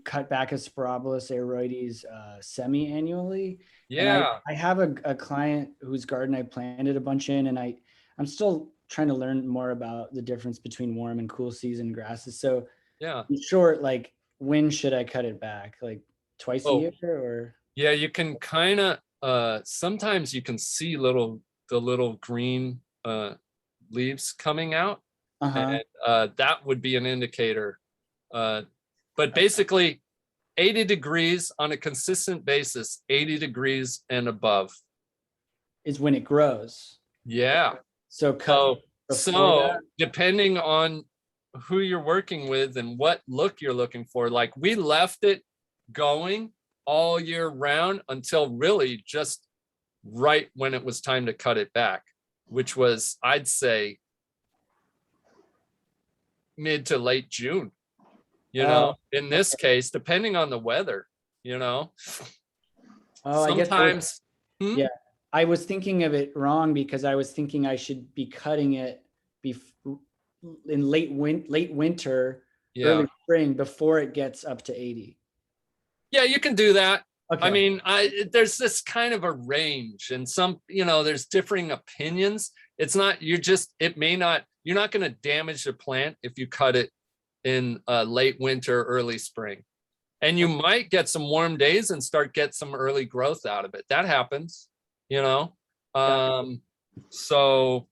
cut back Asparagus aeroides semi-annually. And yeah, I have a client whose garden I planted a bunch in, and I'm still trying to learn more about the difference between warm and cool season grasses. So yeah. in short, like when should I cut it back? Like twice a Oh. year or? Yeah, you can kind of, sometimes you can see the little green leaves coming out. Uh-huh. And that would be an indicator. But basically 80 degrees on a consistent basis, 80 degrees and above. Is when it grows. Yeah. So cut before So that? depending on who you're working with and what look you're looking for, like we left it going all year round until really just right when it was time to cut it back, which was, I'd say, mid to late June. You know, in this case, depending on the weather, you know. Oh, I guess Sometimes, yeah, I was thinking of it wrong because I was thinking I should be cutting it in late winter, yeah, early spring before it gets up to 80. yeah, you can do that. Okay. I mean, there's this kind of a range, and some, you know, there's differing opinions. It's not, you're not going to damage the plant if you cut it in late winter, early spring. And you might get some warm days and get some early growth out of it. That happens, you know? So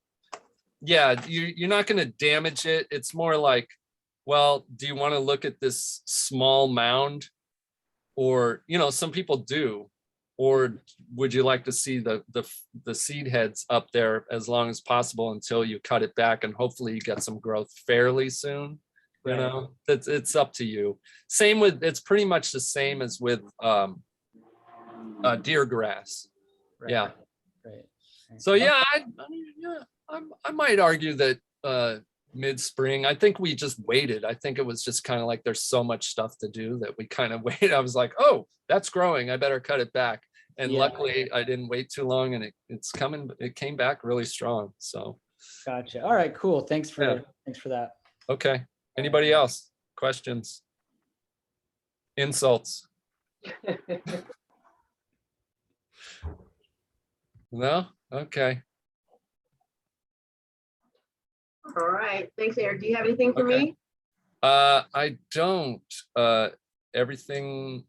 yeah, you're not going to damage it. It's more like, well, do you want to look at this small mound? Or, you know, some people do. Or would you like to see the seed heads up there as long as possible until you cut it back and hopefully you get some growth fairly soon? You Right. know, it's up to you. Same with, it's pretty much the same as with deer grass. Right. Yeah. Right. So yeah, I might argue that mid-spring, I think we just waited. I think it was just kind of like there's so much stuff to do that we kind of waited. I was like, oh, that's growing, I better cut it back. And Yeah. luckily I didn't wait too long, and it came back really strong. So Gotcha. All right, cool. Thanks for that. okay. Anybody else? Questions? Insults? No? Okay. All right, thanks, Eric. Do you have anything for Okay. me? I don't. Everything